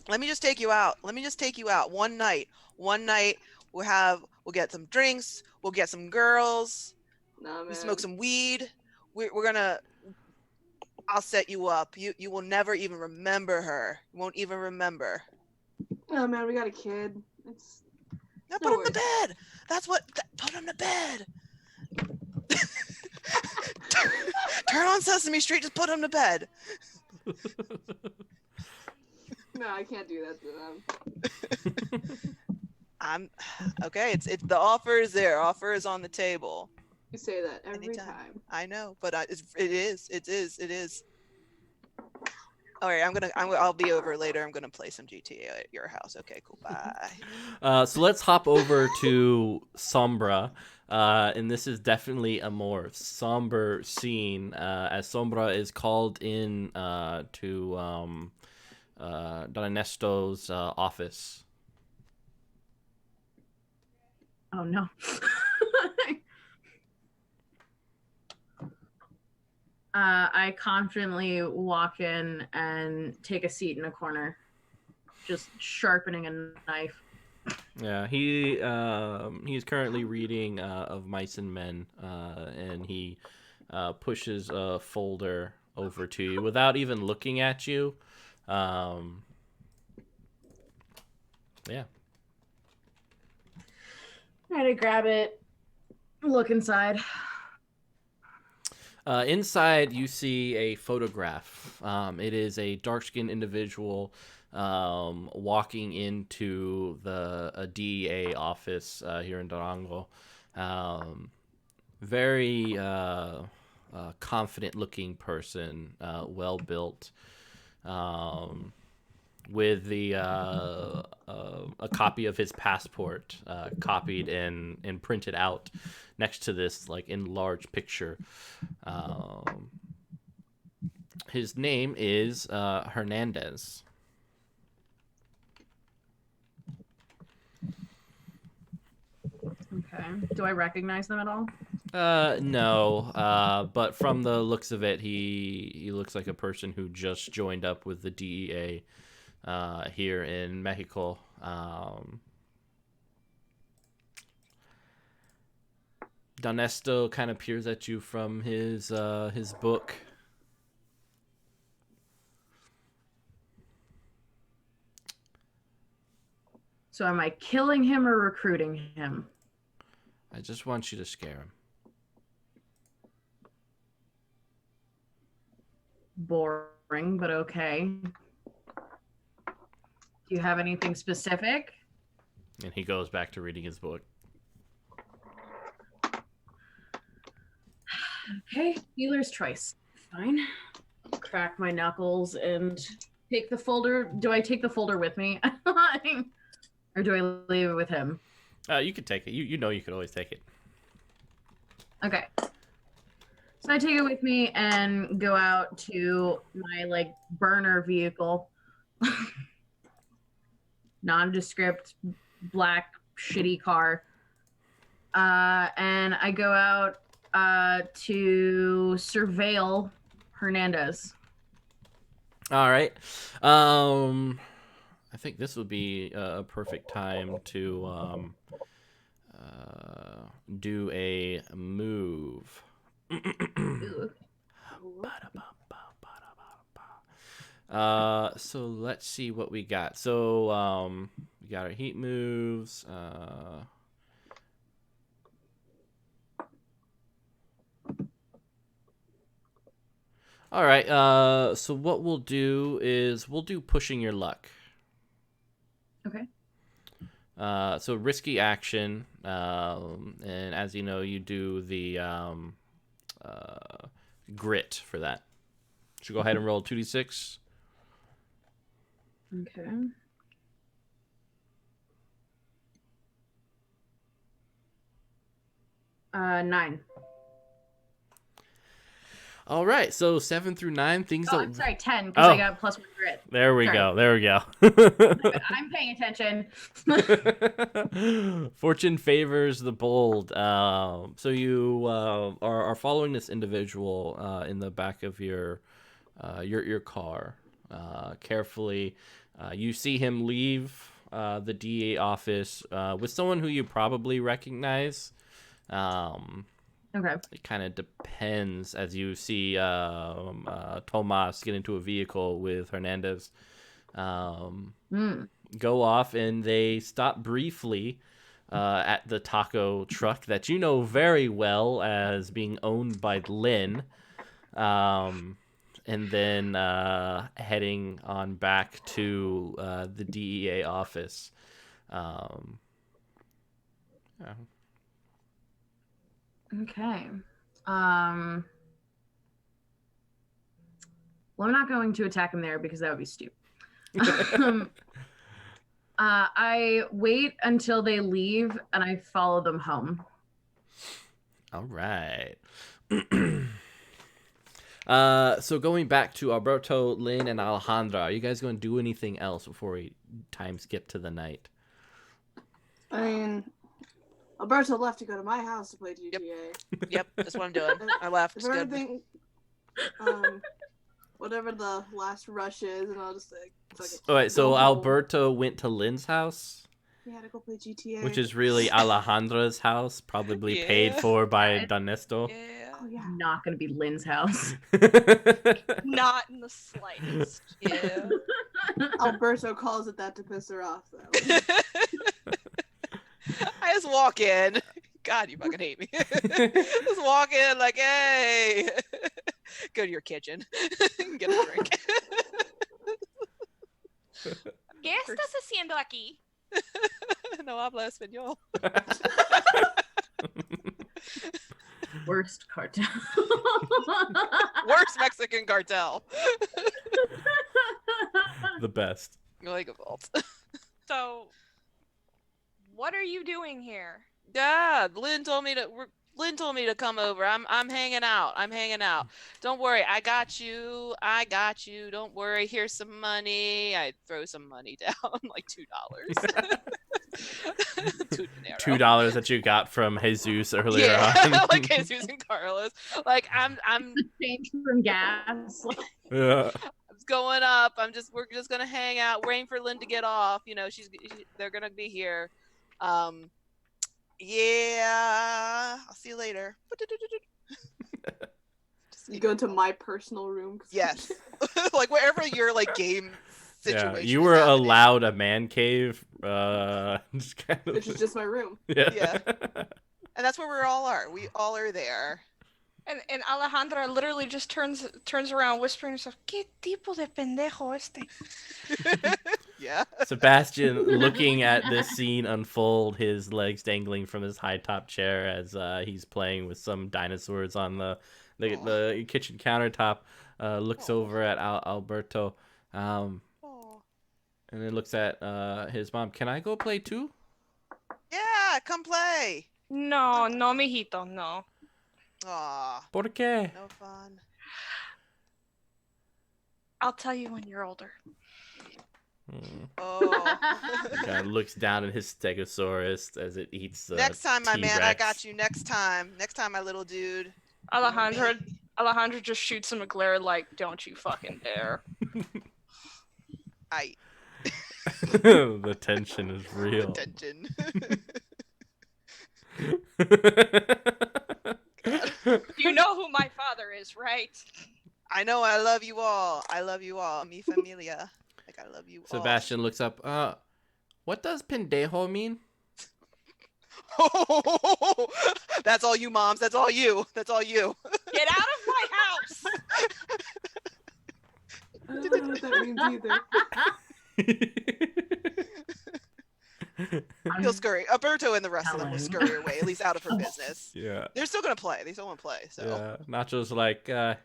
Let me just take you out. Let me just take you out one night. One night we'll get some drinks. We'll get some girls. Nah, man. We smoke some weed. We're gonna. I'll set you up. You will never even remember her. You won't even remember. Oh man, we got a kid. It's Now no put him to worries. bed. That's what. Put him to bed. Turn on Sesame Street. Just put him to bed. No, I can't do that to them. I'm okay. It's the offer is there. Offer is on the table. You say that every Anytime. time. I know, but it is. All right, I'll be over later. I'm gonna play some GTA at your house. Okay, cool. Bye. So let's hop over to Sombra. And this is definitely a more somber scene, as Sombra is called in to Don Ernesto's office. Oh no. I confidently walk in and take a seat in a corner, just sharpening a knife. Yeah, he's currently reading of Mice and Men, and he pushes a folder over to you without even looking at you. Yeah. Try to grab it, look inside. Inside, you see a photograph. It is a dark-skinned individual walking into a DEA office here in Durango. Very confident-looking person, well-built, with a copy of his passport copied and printed out next to this like enlarged picture. His name is Hernandez. Okay. Do I recognize them at all? No. But from the looks of it, he looks like a person who just joined up with the DEA here in Mexico. Donesto kind of peers at you from his book. So am I killing him or recruiting him? I just want you to scare him. Boring, but okay. Do you have anything specific? And he goes back to reading his book. Okay, dealer's choice. Fine. Crack my knuckles and take the folder. Do I take the folder with me? Or do I leave it with him? You could take it. You know you could always take it. Okay. So I take it with me and go out to my like burner vehicle. Nondescript black shitty car. And I go out to surveil Hernandez. All right. I think this would be a perfect time to do a move. So let's see what we got. So we got our heat moves. All right. So what we'll do is we'll do pushing your luck. Okay. So risky action, and as you know, you do the grit for that. Should we go ahead and roll 2d6? Okay. Nine. All right, so 7 through 9 things. Oh, I'm sorry, 10 because I got +1 grit. There we Sorry. go. There we go. I'm paying attention. Fortune favors the bold. So you are following this individual in the back of your car carefully. You see him leave the DA office with someone who you probably recognize. Okay. It kind of depends as you see Tomas get into a vehicle with Hernandez. Go off, and they stop briefly at the taco truck that you know very well as being owned by Lynn. And then heading on back to the DEA office. Yeah. Okay. Well, I'm not going to attack him there because that would be stupid. I wait until they leave and I follow them home. All right. So going back to Alberto, Lynn, and Alejandra, are you guys going to do anything else before we time skip to the night? I mean, Alberto left to go to my house to play GTA. Yep, that's what I'm doing. I left. It's If good. everything, whatever the last rush is, and I'll just like. All right, so go home. Alberto went to Lynn's house, We had to go play GTA. which is really Alejandra's house, probably paid Yeah. for by Donesto. Yeah. Oh yeah. Not going to be Lynn's house. Not in the slightest. Yeah. Alberto calls it that to piss her off, though. I just walk in. God, you fucking hate me. Just walk in like, hey. Go to your kitchen. Get a drink. ¿Qué estás haciendo aquí? No habla español. Worst cartel. Worst Mexican cartel. The best. Like a vault. So, what are you doing here? Yeah, Lynn told me to come over. I'm hanging out. I'm hanging out. Don't worry. I got you. Don't worry. Here's some money. I throw some money down, like $2. $2 that you got from Jesus earlier Yeah, on. like Jesus and Carlos. Like I'm Change from gas. Yeah. going up. We're just gonna hang out, waiting for Lynn to get off. You know, they're gonna be here. Yeah, I'll see you later. You go into my personal room. Yes, like wherever your like game situation. Yeah, you is were happening. allowed a man cave. Just kind of, Which is just my room. Yeah. And that's where we all are. We all are there. And Alejandra literally just turns around, whispering to herself, ¿Qué tipo de pendejo este? Yeah. Sebastian looking at this scene unfold, his legs dangling from his high top chair as he's playing with some dinosaurs on the kitchen countertop, looks over at Alberto, Aw. and then looks at his mom. Can I go play too? Yeah, come play. No, mijito, no. Aw, ¿Por qué? no fun. I'll tell you when you're older. Oh. Kind of looks down at his stegosaurus as it eats the Next time, my man, I T-Rex. got you. Next time, my little dude. Alejandra just shoots him a glare like, don't you fucking dare. I The tension is real. attention. You know who my father is, right? I know. I love you all. I love you all. Mi familia. Like I love you all. Sebastian looks up. What does pendejo mean? That's all you, moms. That's all you. That's all you. Get out of my house! I don't know what that means either. He'll scurry. Alberto and the rest of them will scurry away, at least out of her business. Yeah. They're still gonna play. They still want to play. So Yeah. Nacho's like, hey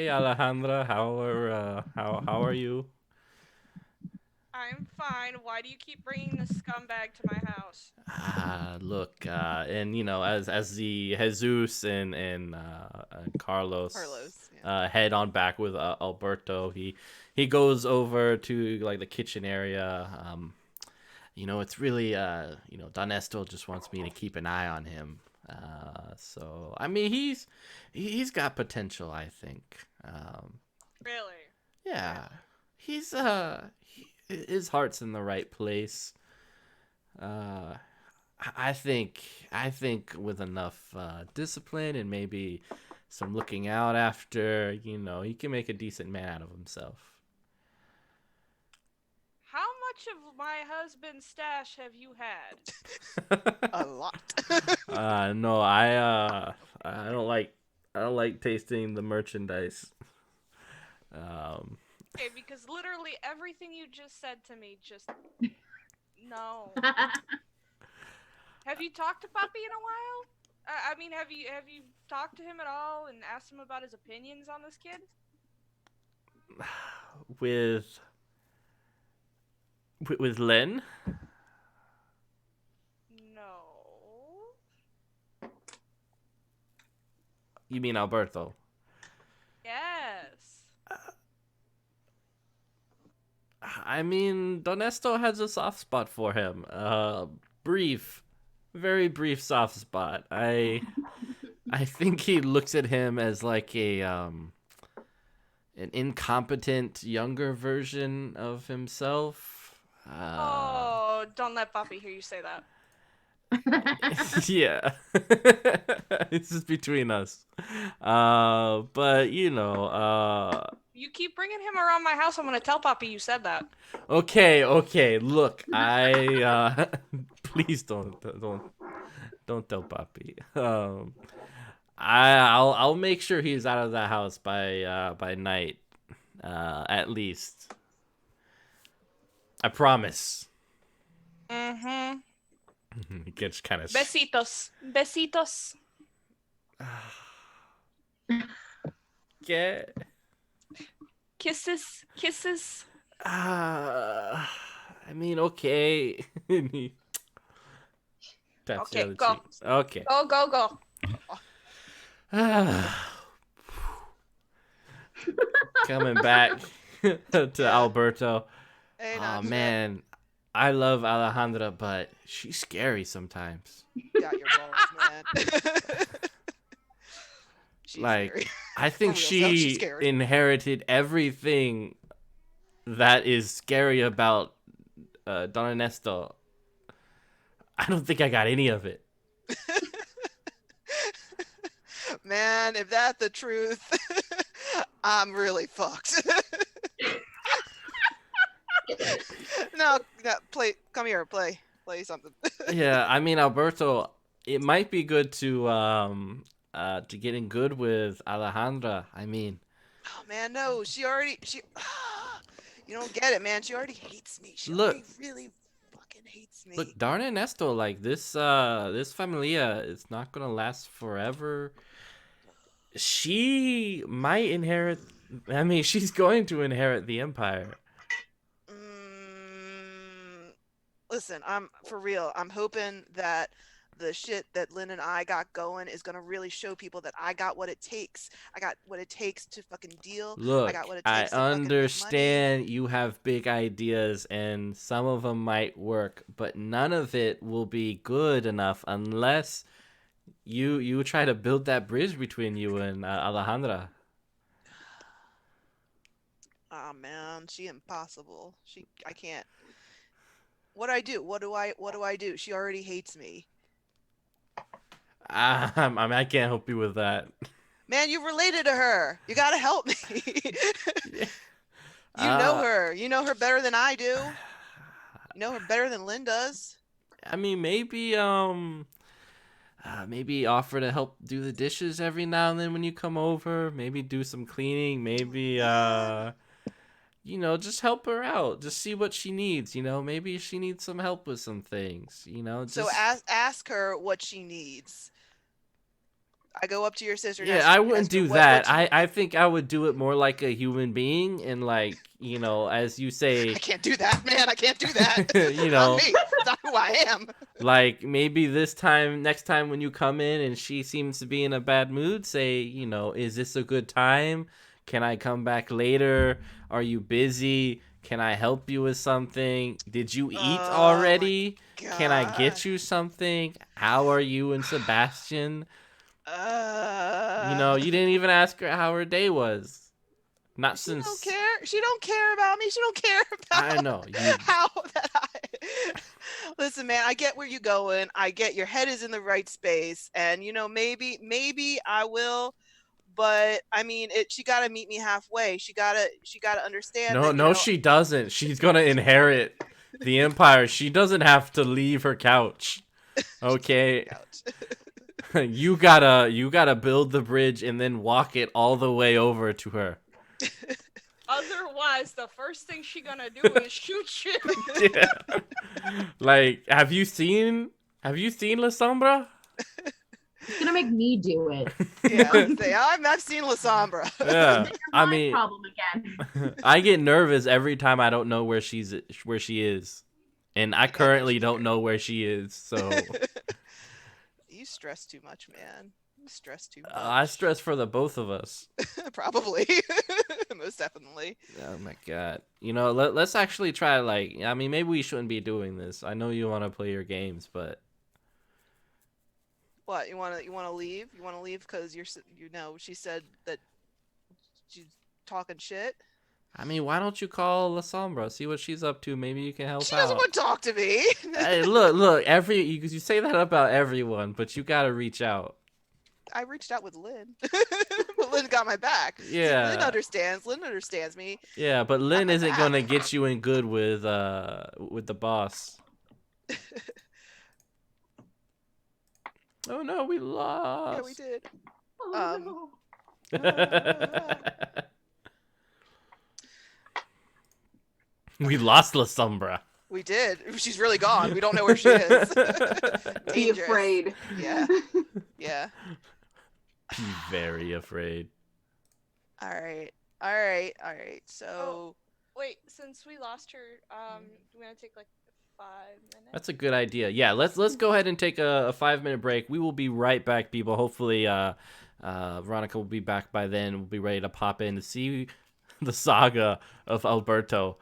Alejandra, how are you? I'm fine. Why do you keep bringing this scumbag to my house? Look, and you know, as the Jesus and Carlos, yeah. head on back with Alberto, he goes over to like the kitchen area. You know, it's really you know, Donesto just wants me to keep an eye on him. So I mean, he's got potential, I think. Really? Yeah, he's his heart's in the right place. I think with enough discipline and maybe some looking out after, he can make a decent man out of himself. How much of my husband's stash have you had? A lot. No, I don't like tasting the merchandise. Okay, because literally everything you just said to me just no. Have you talked to Puppy in a while? I mean, have you talked to him at all and asked him about his opinions on this kid? With Lynn? No. You mean Alberto? Yes. I mean, Donesto has a soft spot for him. Very brief soft spot. I think he looks at him as like an incompetent younger version of himself. Oh, don't let Puppy hear you say that. Yeah. This is between us. But You keep bringing him around my house, I'm gonna tell Puppy you said that. Okay. Look, I please don't tell Papi. I'll make sure he's out of the house by night, at least. I promise. Mm-hmm. He gets kind of Besitos. get. Kisses. I mean, okay. He taps the Okay, other go. cheek. Okay. Go. Coming back to Alberto. Hey, Oh not man, I love Alejandra, but she's scary sometimes. Got your balls, man. She's Like, scary. I think For real, she's she scary. inherited everything that is scary about Don Ernesto. I don't think I got any of it. Man, if that's the truth, I'm really fucked. No, come here, play something. Yeah, I mean, Alberto, it might be good to get in good with Alejandra. I mean, Oh man, no, she you don't get it, man. She already hates me. She Look. already really fucking hates me. look, Don Ernesto, like this familia is not gonna last forever. She might inherit. I mean, she's going to inherit the empire. Listen, I'm for real. I'm hoping that the shit that Lynn and I got going is gonna really show people that I got what it takes. I got what it takes to fucking deal. Look, I got what it I takes to fucking get money. understand you have big ideas and some of them might work, but none of it will be good enough unless you try to build that bridge between you and Alejandra. Oh man, she impossible. I can't. What do I do? What do I do? She already hates me. I mean, I can't help you with that. Man, you related to her. You gotta help me. Yeah. You know her. You know her better than I do. You know her better than Lynn does. I mean, maybe offer to help do the dishes every now and then when you come over. Maybe do some cleaning. Maybe just help her out. Just see what she needs. Maybe she needs some help with some things. So ask her what she needs. I go up to your sister. Yeah, I wouldn't do that. I think I would do it more like a human being and like, as you say. I can't do that, man. I can't do that. Not me. That's not who I am. Like maybe next time when you come in and she seems to be in a bad mood, say, is this a good time? Can I come back later? Are you busy? Can I help you with something? Did you eat already? Can I get you something? How are you and Sebastian? You didn't even ask her how her day was. Not She don't since care. She don't care about me. She don't care about I know you. how that I. Listen, man, I get where you're going. I get your head is in the right space, and maybe I will. But I mean, she got to meet me halfway. She got to understand No, that. no, she doesn't. She's gonna inherit the empire. She doesn't have to leave her couch. Okay, Couch. you gotta build the bridge and then walk it all the way over to her. Otherwise, the first thing she gonna do is shoot you. Yeah. Like, have you seen La Sombra? It's gonna make me do it. Yeah, say I've seen La Sombra. Yeah. I My mean, problem again. I get nervous every time I don't know where she is. And I currently that's don't true. know where she is, so You stress too much, man. You stress too much. I stress for the both of us. Probably. Most definitely. Oh my god. You know, let's actually try, like, I mean, maybe we shouldn't be doing this. I know you want to play your games, but What, you want to leave? You want to leave cuz she said that she's talking shit. I mean, why don't you call La Sombra, see what she's up to? Maybe you can help She out. doesn't want to talk to me. Hey, look, you say that about everyone, but you got to reach out. I reached out with Lynn. But Lynn got my back. See, Yeah. Lynn understands. Lynn understands me. Yeah, but Lynn my isn't back. going to get you in good with the boss. Oh no, we lost. Yeah, we did. Oh, We lost La Sombra. We did. She's really gone. We don't know where she is. Be Dangerous. afraid. Yeah. Yeah. Be very afraid. All right. So Wait, since we lost her, we're gonna take like 5 minutes. That's a good idea. Yeah, let's go ahead and take a 5-minute break. We will be right back, people. Hopefully, Veronica will be back by then. We'll be ready to pop in to see the saga of Alberto.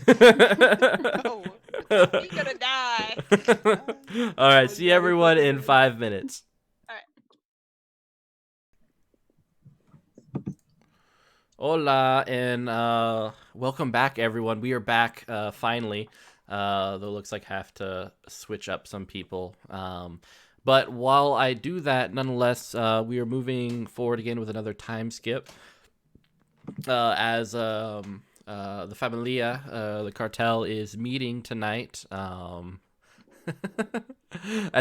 oh, You're gonna die. All right, see everyone in 5 minutes. Hola, and welcome back, everyone. We are back finally. Though it looks like I have to switch up some people. But while I do that, nonetheless, we are moving forward again with another time skip. As the Familia, the cartel, is meeting tonight. At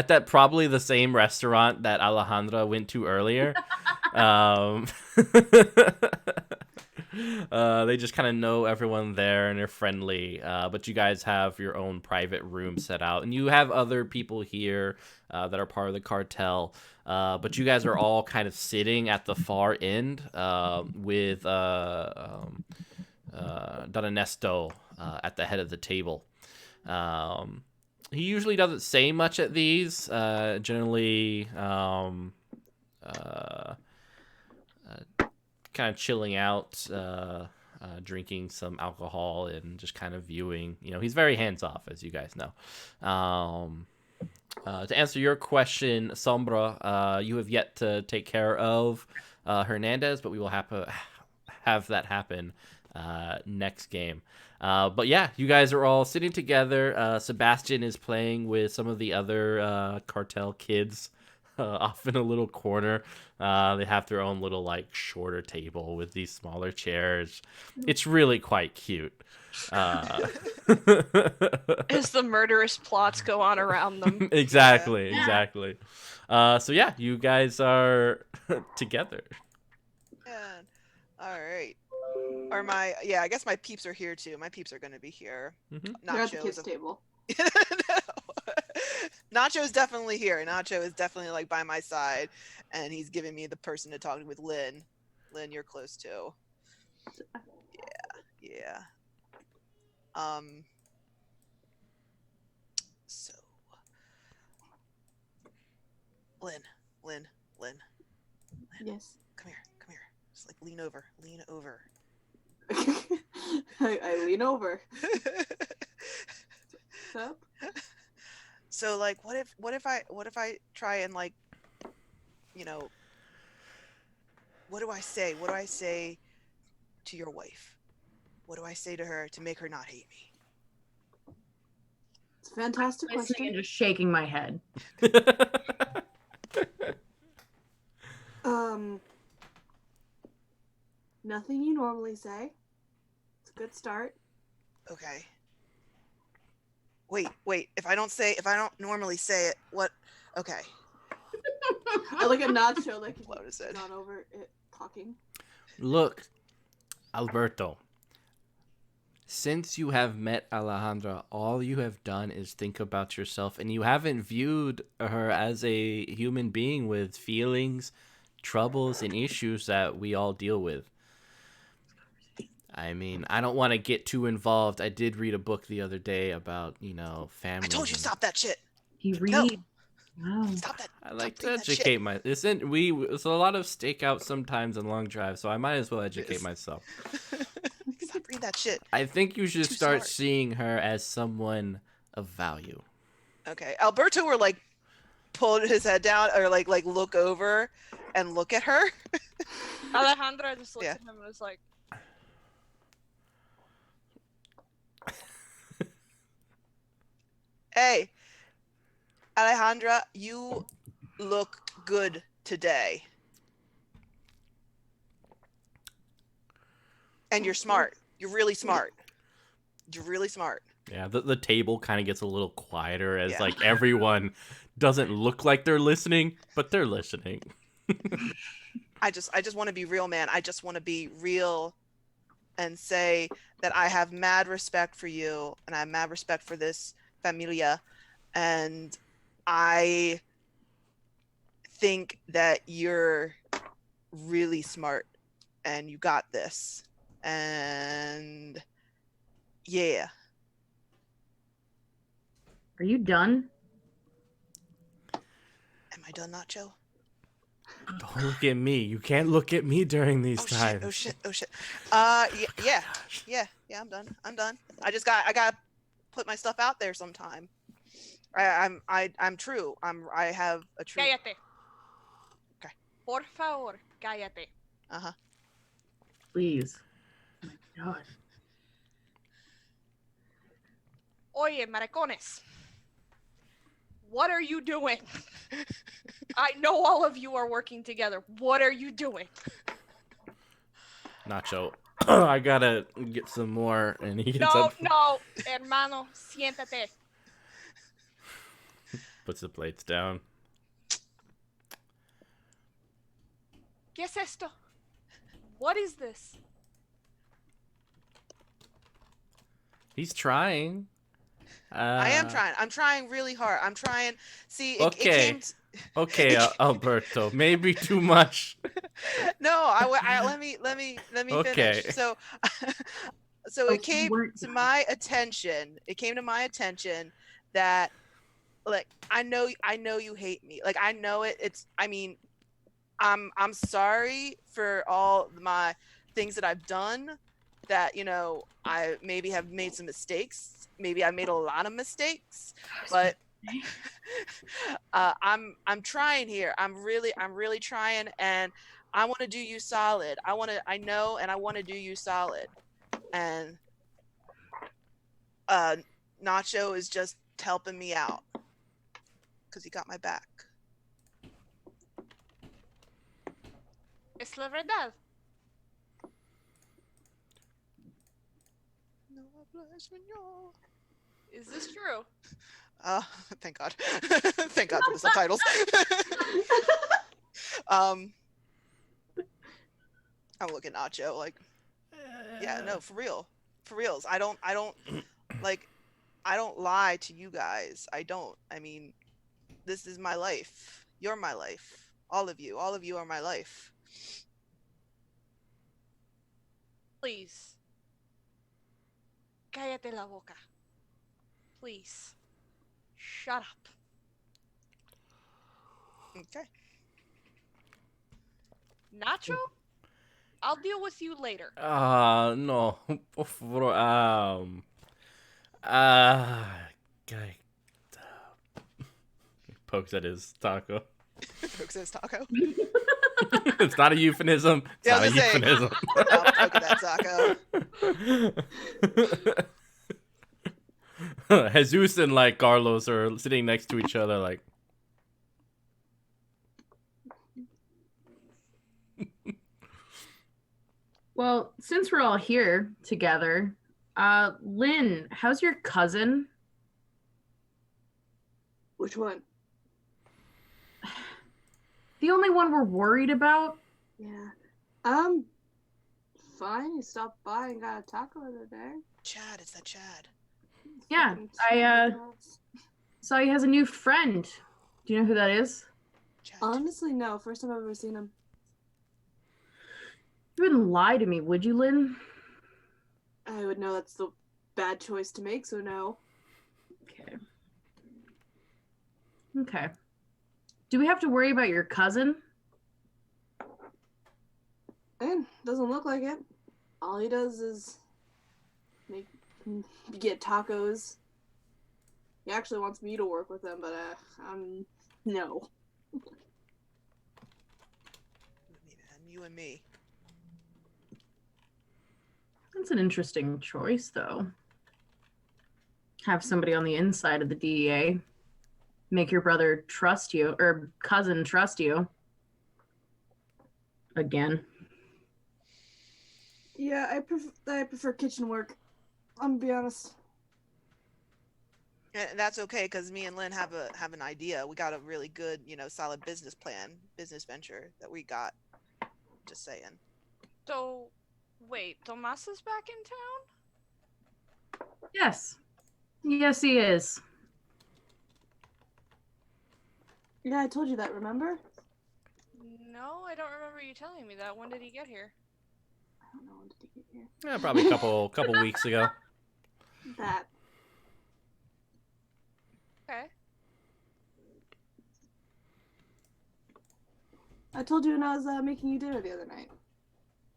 that probably the same restaurant that Alejandra went to earlier. They just kind of know everyone there and they're friendly, but you guys have your own private room set out, and you have other people here that are part of the cartel, but you guys are all kind of sitting at the far end with Don Ernesto at the head of the table. He usually doesn't say much at these, generally kind of chilling out, drinking some alcohol and just kind of viewing. You know, he's very hands off, as you guys know. To answer your question, Sombra, you have yet to take care of Hernandez, but we will have that happen next game. But yeah, you guys are all sitting together. Sebastian is playing with some of the other cartel kids off in a little corner. They have their own little, like, shorter table with these smaller chairs. It's really quite cute. As the murderous plots go on around them. Exactly. So yeah, you guys are together. yeah. All right. I guess my peeps are here too. My peeps are gonna be here. Mhm. They're at the Nacho kids' is table. Nacho is definitely here. Nacho is definitely like by my side, and he's giving me the person to talk with. Lynn, you're close too. Yeah. So, Lynn, Yes. come here. Just like lean over. I lean over. What's up? So, like, what if I try and, like, you know, what do I say? to your wife? What do I say to her to make her not hate me? It's a fantastic Listening question. and just shaking my head. Nothing you normally say. It's a good start. Okay. Wait. If I don't normally say it, what? Okay. I look at Nacho like he's What is it? not over it talking. Look, Alberto. Since you have met Alejandra, all you have done is think about yourself, and you haven't viewed her as a human being with feelings, troubles, and issues that we all deal with. I mean, I don't want to get too involved. I did read a book the other day about, family. I told you stop that shit. He No. reads. Wow. Stop that. I like stop to reading that shit. educate my. It's a lot of stakeout sometimes and long drives, so I might as well educate Yes. myself. Stop reading that shit. I think you should Too start smart. seeing her as someone of value. Okay. Alberto will like pull his head down or like look over and look at her. Alejandra just looks Yeah. at him and is like, Hey, Alejandra, you look good today. And you're smart. You're really smart. You're really smart. Yeah, the table kind of gets a little quieter as Yeah. like everyone doesn't look like they're listening, but they're listening. I just want to be real, man. I just want to be real and say that I have mad respect for you and I have mad respect for this familia, and I think that you're really smart and you got this. And yeah. Are you done? Am I done, Nacho? Don't look at me. You can't look at me during these Oh times. shit. Yeah, I'm done. I gotta put my stuff out there sometime. I'm true. I have a true. cállate. Okay. Por favor, cállate. Uh-huh. Please. Oh my God. Oye, maricones. What are you doing? I know all of you are working together. What are you doing? Nacho, I gotta get some more, and he gets up, No, hermano, siéntate. puts the plates down. ¿Qué es esto? What is this? He's trying. I am trying. I'm trying really hard. I'm trying. See, it Okay. came. Okay, Alberto, maybe too much. No, let me Okay. finish. So, Oh, it came weren't to done. my attention. It came to my attention that, like, I know you hate me. Like, I know it. I'm sorry for all my things that I've done. That I maybe have made some mistakes. Maybe I made a lot of mistakes, but I'm trying here. I'm really trying, and I want to do you solid. I want to do you solid. And Nacho is just helping me out because he got my back. Es la verdad. No habla español. Is this true? Thank God. Thank God for the subtitles. I'm looking at Nacho like, yeah, no, for reals. I don't like, I don't lie to you guys. I don't. I mean, this is my life. You're my life. All of you are my life. Please. Cállate la boca. Please. Shut up. Okay. Nacho? I'll deal with you later. No, por favor, guy, pokes at his taco. Pokes his taco. It's not a euphemism. It's Yeah, I not a was gonna say. euphemism. I'm joking that, Taco. Jesus and like Carlos are sitting next to each other, like. Well, since we're all here together, Lynn, how's your cousin? Which one? The only one we're worried about? Yeah. Fine. He stopped by and got a taco the other day. Chad, it's that Chad. Yeah, Fucking I stupid ass. saw he has a new friend. Do you know who that is? Chad. Honestly, no. First time I've ever seen him. You wouldn't lie to me, would you, Lynn? I would know that's the bad choice to make, so no. Okay. Okay. Do we have to worry about your cousin? And doesn't look like it. All he does is get tacos. He actually wants me to work with him, but no. You and me. That's an interesting choice, though. Have somebody on the inside of the DEA make your brother trust you, or cousin trust you. Again. Yeah, I prefer kitchen work. I'm gonna be honest. And that's okay, because me and Lynn have an idea. We got a really good, solid business plan, business venture that we got. Just saying. So, wait, Tomas is back in town? Yes. Yes, he is. Yeah, I told you that, remember? No, I don't remember you telling me that. When did he get here? I don't know when did he get here. Yeah, probably a couple weeks ago. That. Okay. I told you when I was making you dinner the other night.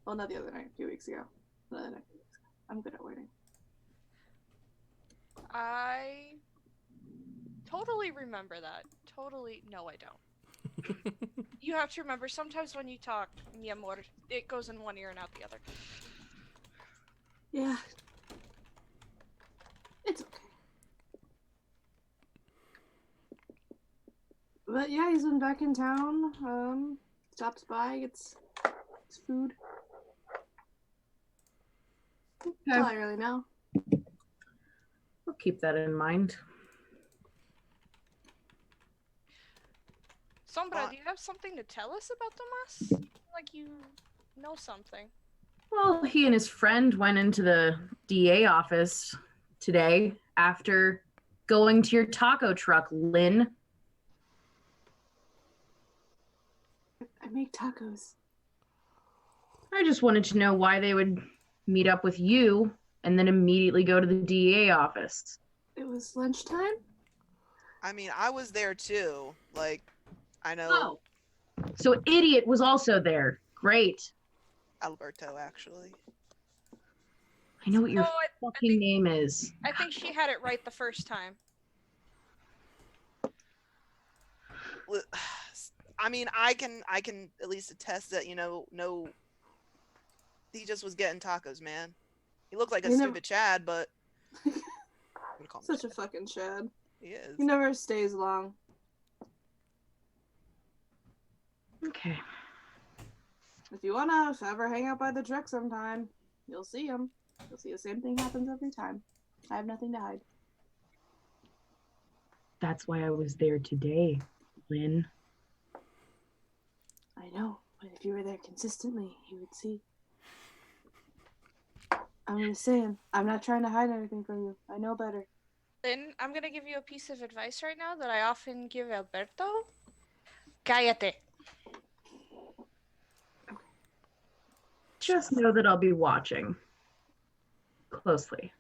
Well, not the other night, a few weeks ago. The other night, a few weeks ago. I'm good at wording. I totally remember that. Totally. No, I don't. You have to remember, sometimes when you talk, mi amor, it goes in one ear and out the other. Yeah. It's okay. But yeah, he's been back in town. Stops by, gets food. That's all I really know. We'll keep that in mind. Sombra, do you have something to tell us about Tomas? Like you know something. Well, he and his friend went into the DA office today after going to your taco truck, Lynn. I make tacos. I just wanted to know why they would meet up with you and then immediately go to the DEA office. It was lunchtime? I mean, I was there too. Like, I know Oh, so Idiot was also there. Great. Alberto, actually. I know what your No, fucking name is. I think she had it right the first time. I mean, I can at least attest that, no, he just was getting tacos, man. He looked like a You never- stupid Chad, but I'm gonna call him Such a Chad. fucking Chad. He is. He never stays long. Okay. If you wanna ever hang out by the truck sometime, you'll see him. You'll see the same thing happens every time. I have nothing to hide. That's why I was there today, Lynn. I know, but if you were there consistently, you would see. I'm just saying, I'm not trying to hide anything from you. I know better. Lynn, I'm gonna give you a piece of advice right now that I often give Alberto. Cállate. Just know that I'll be watching closely.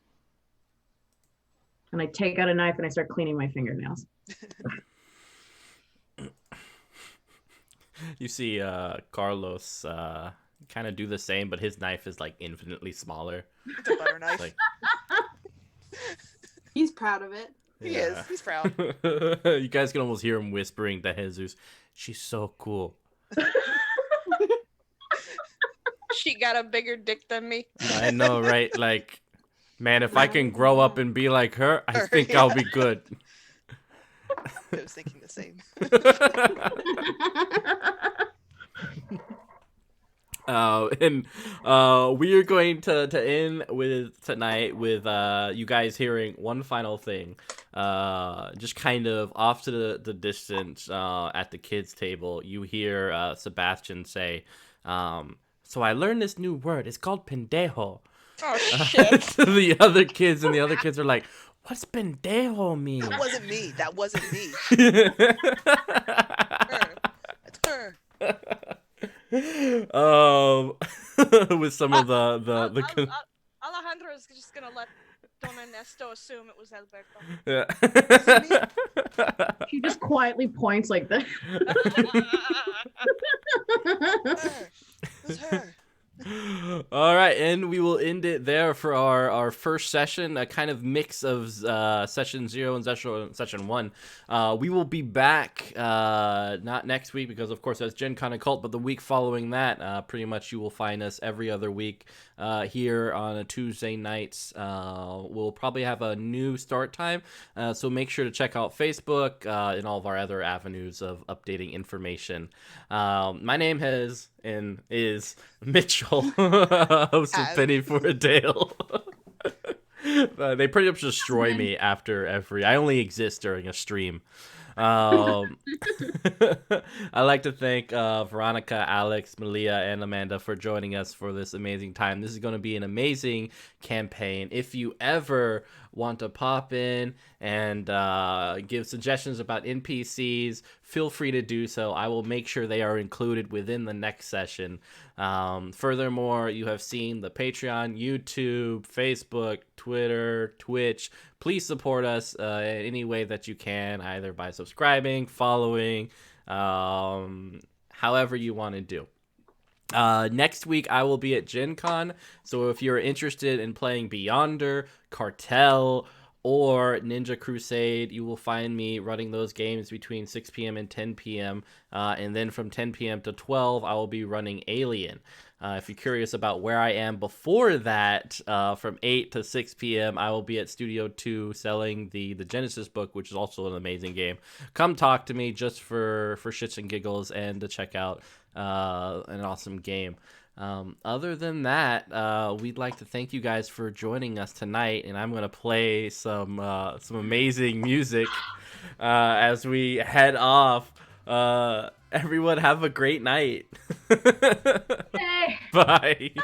And I take out a knife and I start cleaning my fingernails. You see Carlos kind of do the same, but his knife is like infinitely smaller. It's a butter knife. Like, He's proud of it. He is. He's proud. You guys can almost hear him whispering to Jesus, "She's so cool." she got a bigger dick than me. I know, right? Like, man, if I can grow up and be like her, I Her, think I'll be good. I was thinking the same. And we are going to end with tonight with you guys hearing one final thing, just kind of off to the distance at the kids table. You hear Sebastian say, so I learned this new word, it's called pendejo. Oh shit. To the other kids, and the other kids are like, what's pendejo mean? That wasn't me. That wasn't me. Her. It's her. With some of the Alejandro is just gonna let Don Ernesto assume it was Alberto. yeah. She just quietly points like this. Her. It was her. All right, and we will end it there for our first session, a kind of mix of session 0 and session 1. We will be back not next week because, of course, that's Gen Con and Cult, but the week following that, pretty much you will find us every other week here on a Tuesday nights. We'll probably have a new start time, so make sure to check out Facebook and all of our other avenues of updating information. My name is Mitchell, host of Penny for a Tale. They pretty much destroy me after every. I only exist during a stream. I'd like to thank Veronica, Alex, Malia, and Amanda for joining us for this amazing time. This is going to be an amazing campaign. If you ever want to pop in and give suggestions about NPCs, feel free to do so. I will make sure they are included within the next session. Furthermore, you have seen the Patreon, YouTube, Facebook, Twitter, Twitch. Please support us in any way that you can, either by subscribing, following, however you want to do. Next week, I will be at Gen Con, so if you're interested in playing Beyonder, Cartel, or Ninja Crusade, you will find me running those games between 6 p.m. and 10 p.m. And then from 10 p.m. to 12, I will be running Alien. If you're curious about where I am before that, from 8 to 6 p.m., I will be at Studio 2 selling the Genesis book, which is also an amazing game. Come talk to me just for shits and giggles and to check out an awesome game. Other than that, we'd like to thank you guys for joining us tonight, and I'm going to play some amazing music as we head off. Everyone have a great night. Hey. Bye. Bye.